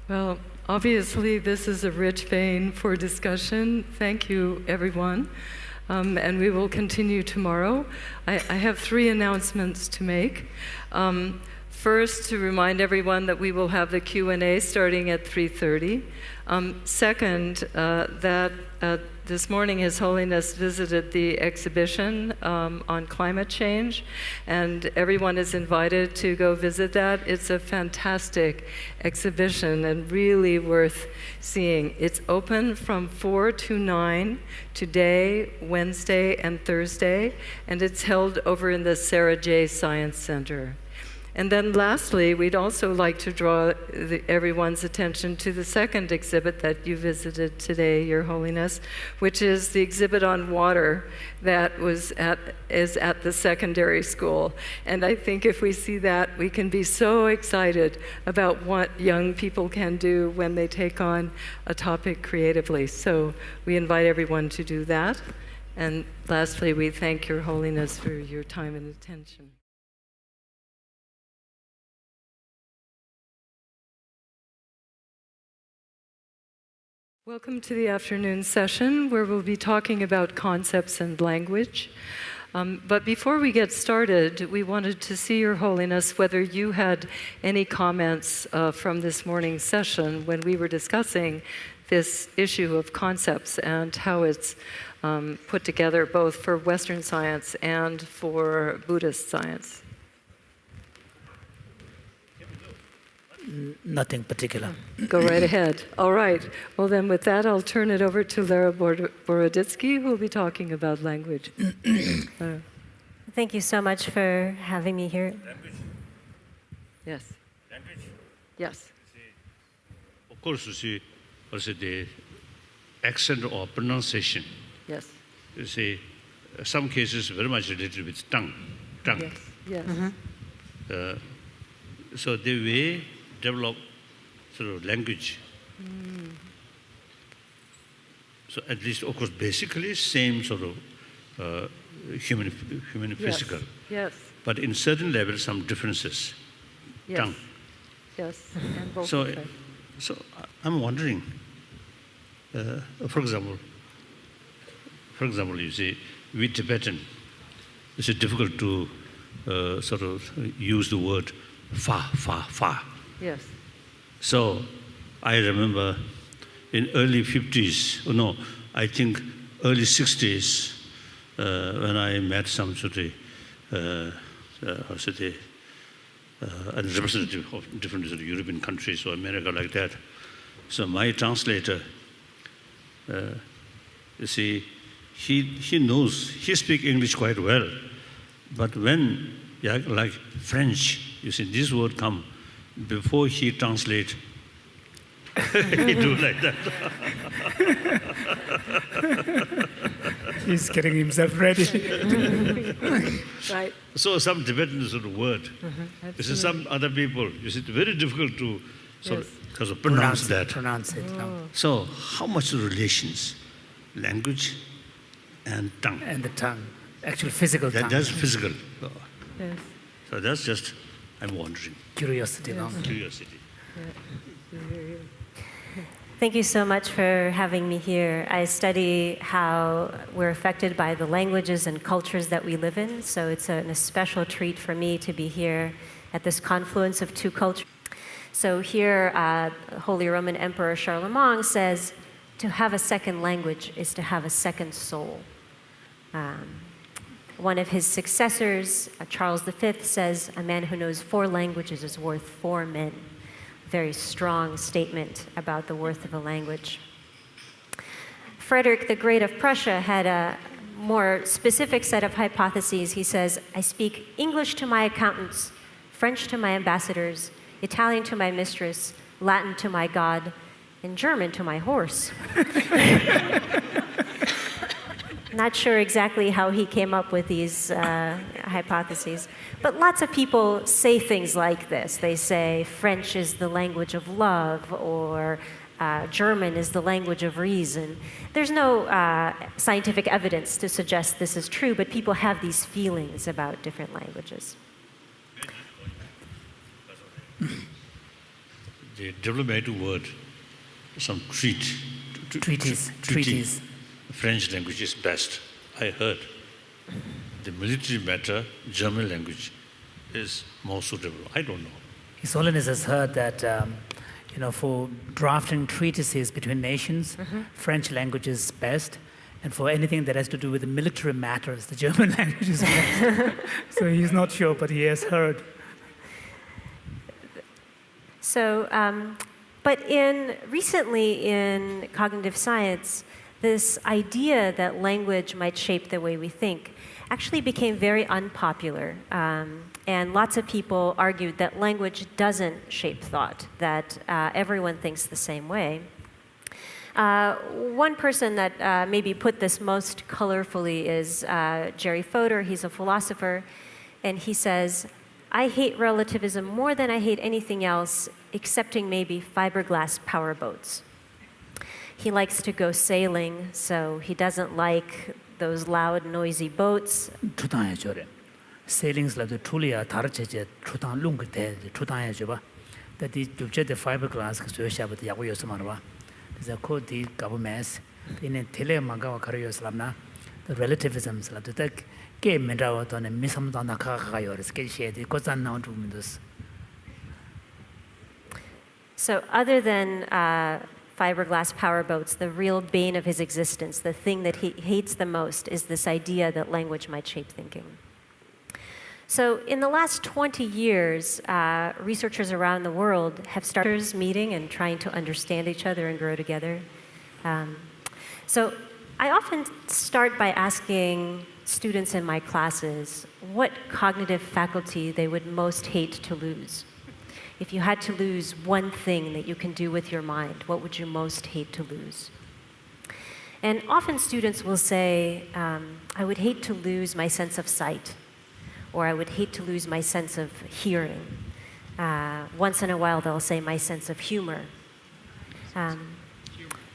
Well, obviously, this is a rich vein for discussion. Thank you, everyone. And we will continue tomorrow. I have 3 announcements to make. First, to remind everyone that we will have the Q&A starting at 3:30. Second, that this morning His Holiness visited the exhibition on climate change, and everyone is invited to go visit that. It's a fantastic exhibition and really worth seeing. It's open from 4 to 9 today, Wednesday, and Thursday, and it's held over in the Sera Science Center. And then lastly, we'd also like to draw everyone's attention to the second exhibit that you visited today, Your Holiness, which is the exhibit on water that is at the secondary school. And I think if we see that, we can be so excited about what young people can do when they take on a topic creatively. So we invite everyone to do that. And lastly, we thank Your Holiness for your time and attention. Welcome to the afternoon session, where we'll be talking about concepts and language. But before we get started, we wanted to see Your Holiness whether you had any comments from this morning's session when we were discussing this issue of concepts and how it's put together both for Western science and for Buddhist science. Nothing particular. Go right ahead. All right. Well, then with that, I'll turn it over to Lera Boroditsky, who will be talking about language. Thank you so much for having me here. Language. Yes. Language. Yes. Of course, you see, also the accent or pronunciation. Yes. You see, some cases very much related with tongue. Yes. Yes. So the way develop sort of language. So at least, of course, basically same sort of human physical. Yes. But in certain levels, some differences. Yes. Tongue. Yes. And vocal So, type. so I'm wondering, for example, you see, with Tibetan, it's difficult to sort of use the word fa. Yes. So I remember in early 50s, I think early 60s, when I met some sort of a representative of different sort of European countries or America like that. So my translator, you see, he knows, he speaks English quite well, but when, like French, you see, this word come before he translate, he do like that. He's getting himself ready. Right. So some Tibetan sort of word. This is some other people. You see, it's very difficult to sort of pronounce that. Pronounce it. So how much relations, language and tongue? And the tongue. Actually, physical tongue. That's physical. Yes. So that's just, I'm wondering. Curiosity. Yes. No? Curiosity. Thank you so much for having me here. I study how we're affected by the languages and cultures that we live in, so it's a special treat for me to be here at this confluence of two cultures. So here, Holy Roman Emperor Charlemagne says, to have a second language is to have a second soul. One of his successors, Charles V, says, "A man who knows 4 languages is worth 4 men." Very strong statement about the worth of a language. Frederick the Great of Prussia had a more specific set of hypotheses. He says, "I speak English to my accountants, French to my ambassadors, Italian to my mistress, Latin to my God, and German to my horse." Not sure exactly how he came up with these hypotheses. But lots of people say things like this. They say French is the language of love, or German is the language of reason. There's no scientific evidence to suggest this is true, but people have these feelings about different languages. The diplomatic word, some treaties. French language is best, I heard. The military matter, German language is more suitable. I don't know. His Holiness has heard that, for drafting treatises between nations, French language is best, and for anything that has to do with the military matters, the German language is best. So he's not sure, but he has heard. So, but recently in cognitive science, this idea that language might shape the way we think actually became very unpopular. And lots of people argued that language doesn't shape thought, that everyone thinks the same way. One person that maybe put this most colorfully is Jerry Fodor. He's a philosopher, and he says, "I hate relativism more than I hate anything else, excepting maybe fiberglass powerboats." He likes to go sailing, so he doesn't like those loud, noisy boats. Sailings like the Tulia Tarche, Trutan Lungate, Trutan Juba, that is to jet the fiberglass to Shabbat Yago Samarwa. There's a code the governments in a Telemagawa Karayoslamna, the relativisms like the tech game and out on a Missamdana Kaka or sketchy, the Kosan now to Windows. So, other than fiberglass powerboats, the real bane of his existence, the thing that he hates the most, is this idea that language might shape thinking. So in the last 20 years, researchers around the world have started meeting and trying to understand each other and grow together. So I often start by asking students in my classes what cognitive faculty they would most hate to lose. If you had to lose one thing that you can do with your mind, what would you most hate to lose? And often students will say, I would hate to lose my sense of sight, or I would hate to lose my sense of hearing. Once in a while, they'll say my sense of humor.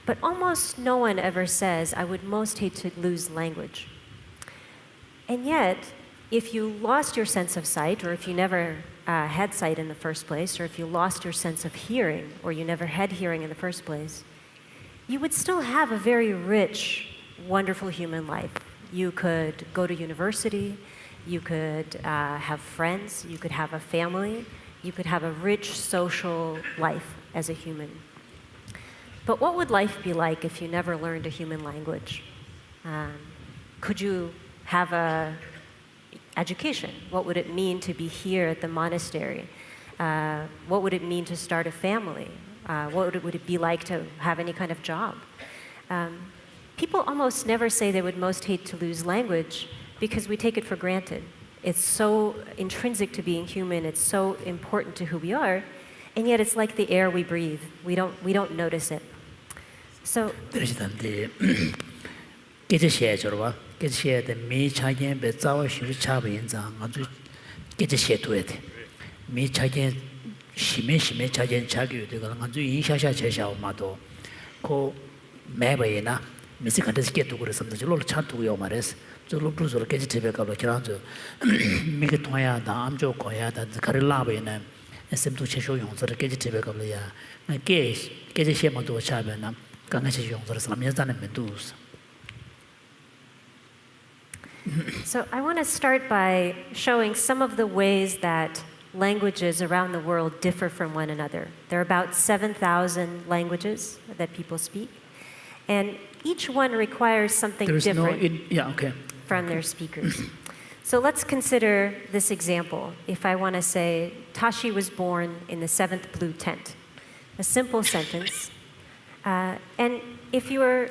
But almost no one ever says, I would most hate to lose language. And yet, if you lost your sense of sight, or if you never had sight in the first place, or if you lost your sense of hearing, or you never had hearing in the first place, you would still have a very rich, wonderful human life. You could go to university, you could have friends, you could have a family, you could have a rich social life as a human. But what would life be like if you never learned a human language? Could you have a education? What would it mean to be here at the monastery? What would it mean to start a family? What would it be like to have any kind of job? People almost never say they would most hate to lose language because we take it for granted. It's so intrinsic to being human, it's so important to who we are, and yet it's like the air we breathe. We don't notice it. So get share the me chagen be zawa shiru chaba yinza ngaju get share to it me chagen shime chagen chagyu de ngaju yin sha sha che sha ma do ko me ba yina misi kan de ske to gore sam de lo cha tu yo mares zo lo tu zo lo get tebe ka lo kiran zo me ke toya da am jo ko ya da kar la ba yina sem tu che sho yong zo get tebe ka lo ya na ke share ma do cha ba na ka nga che yong zo sam ya da na me tu. So I want to start by showing some of the ways that languages around the world differ from one another. There are about 7,000 languages that people speak. And each one requires something different from their speakers. So let's consider this example. If I want to say, Tashi was born in the 7th blue tent, a simple sentence. And if you were...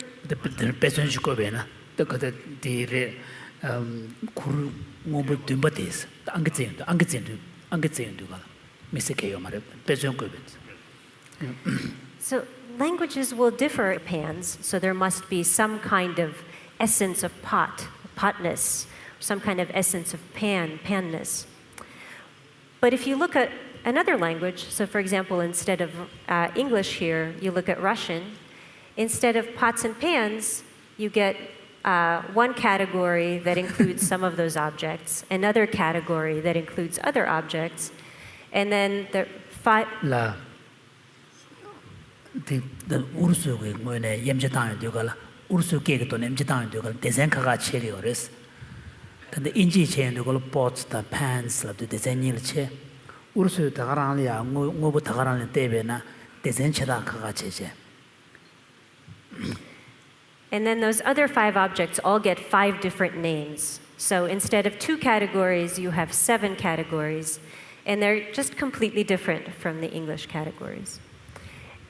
So languages will differ in pans, so there must be some kind of essence of potness, some kind of essence of panness. But if you look at another language, so for example, instead of English here, you look at Russian, instead of pots and pans, you get one category that includes some of those objects, another category that includes other objects, and then the five... 근데 인지 체인도 걸 포츠다 팬스랍도 디자인을 체 우르스 다가라냐 뭐부 다가라는 때베나 디자인 체다 그가 체제. And then those other 5 objects all get 5 different names. So instead of 2 categories, you have 7 categories, and they're just completely different from the English categories.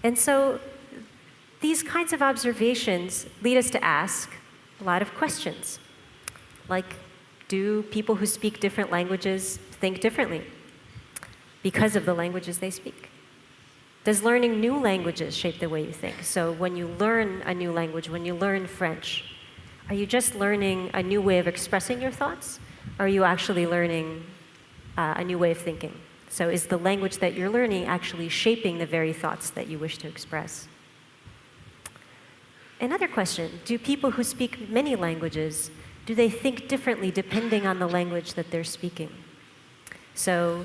And so these kinds of observations lead us to ask a lot of questions, like, do people who speak different languages think differently because of the languages they speak? Does learning new languages shape the way you think? So when you learn a new language, when you learn French, are you just learning a new way of expressing your thoughts? Or are you actually learning a new way of thinking? So is the language that you're learning actually shaping the very thoughts that you wish to express? Another question, do people who speak many languages, do they think differently depending on the language that they're speaking? So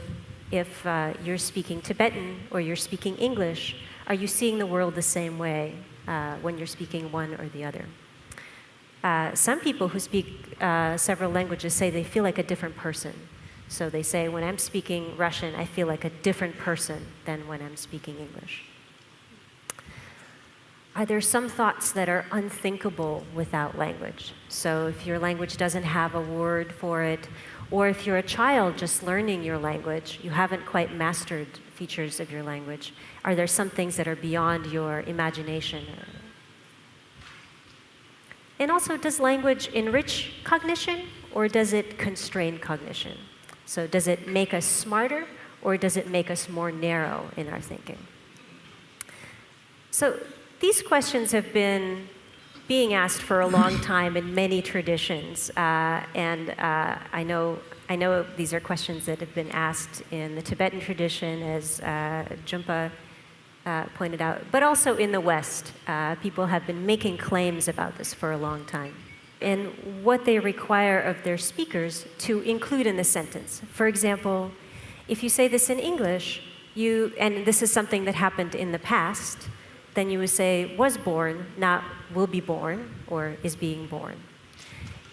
if you're speaking Tibetan or you're speaking English, are you seeing the world the same way when you're speaking one or the other? Some people who speak several languages say they feel like a different person. So they say, when I'm speaking Russian, I feel like a different person than when I'm speaking English. Are there some thoughts that are unthinkable without language? So if your language doesn't have a word for it, or if you're a child just learning your language, you haven't quite mastered features of your language, are there some things that are beyond your imagination? And also, does language enrich cognition, or does it constrain cognition? So does it make us smarter, or does it make us more narrow in our thinking? So these questions have been being asked for a long time in many traditions, and I know these are questions that have been asked in the Tibetan tradition, as Jumpa pointed out, but also in the West. People have been making claims about this for a long time, and what they require of their speakers to include in the sentence. For example, if you say this in English, and this is something that happened in the past, then you would say was born, not will be born or is being born.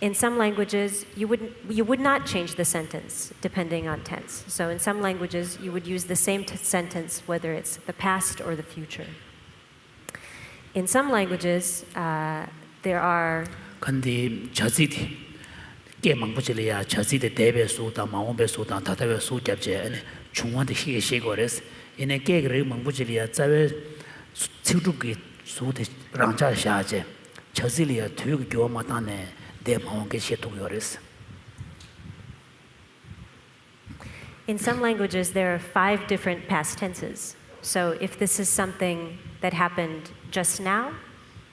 In some languages, you would not change the sentence depending on tense. So in some languages, you would use the same sentence whether it's the past or the future. In some languages, there are... 근데 저지디 게망부질이야 저지디 대배수다 마음배수다 다다배수 잡제 중원의 희시거레스 이내 게그르 망부질이야 자외 치루기 수대 랑자샤제 저질이야 두고 교마다네 대마원게 시도요레스. In some languages, there are 5 different past tenses. So if this is something that happened just now,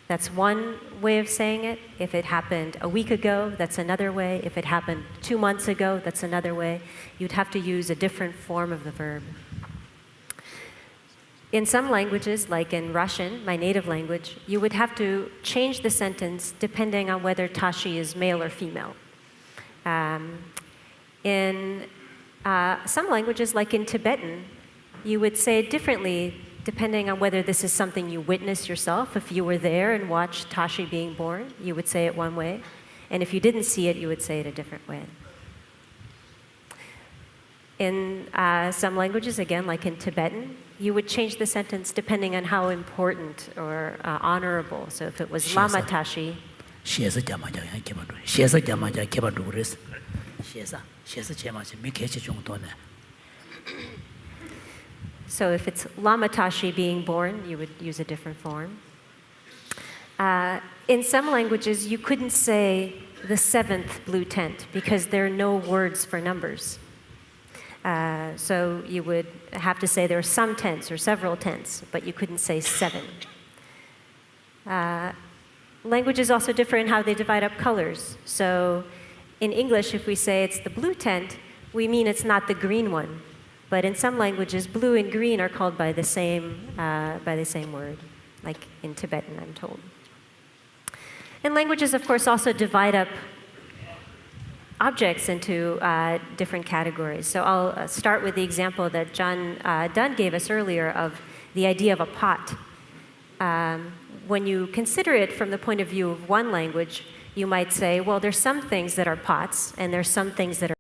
that's one way of saying it. If it happened a week ago, that's another way. If it happened 2 months ago, that's another way. You'd have to use a different form of the verb. In some languages, like in Russian, my native language, you would have to change the sentence depending on whether Tashi is male or female. In some languages, like in Tibetan, you would say it differently depending on whether this is something you witnessed yourself. If you were there and watched Tashi being born, you would say it one way. And if you didn't see it, you would say it a different way. In some languages, again, like in Tibetan, you would change the sentence depending on how important or honorable. So if it was lama tashi, 시에서 자마자 개발도 시에서 자마자 개발도 그랬어. 시에서 제마지 미개체 정도네. so if it's lama tashi being born, you would use a different form. In some languages, you couldn't say the 7th blue tent because there are no words for numbers. So you would have to say there are some tents or several tents, but you couldn't say 7. Languages also differ in how they divide up colors. So in English, if we say it's the blue tent, we mean it's not the green one. But in some languages, blue and green are called by the same word, like in Tibetan, I'm told. And languages, of course, also divide up objects into different categories. So I'll start with the example that John Dunn gave us earlier of the idea of a pot. When you consider it from the point of view of one language, you might say, well, there's some things that are pots, and there's some things that are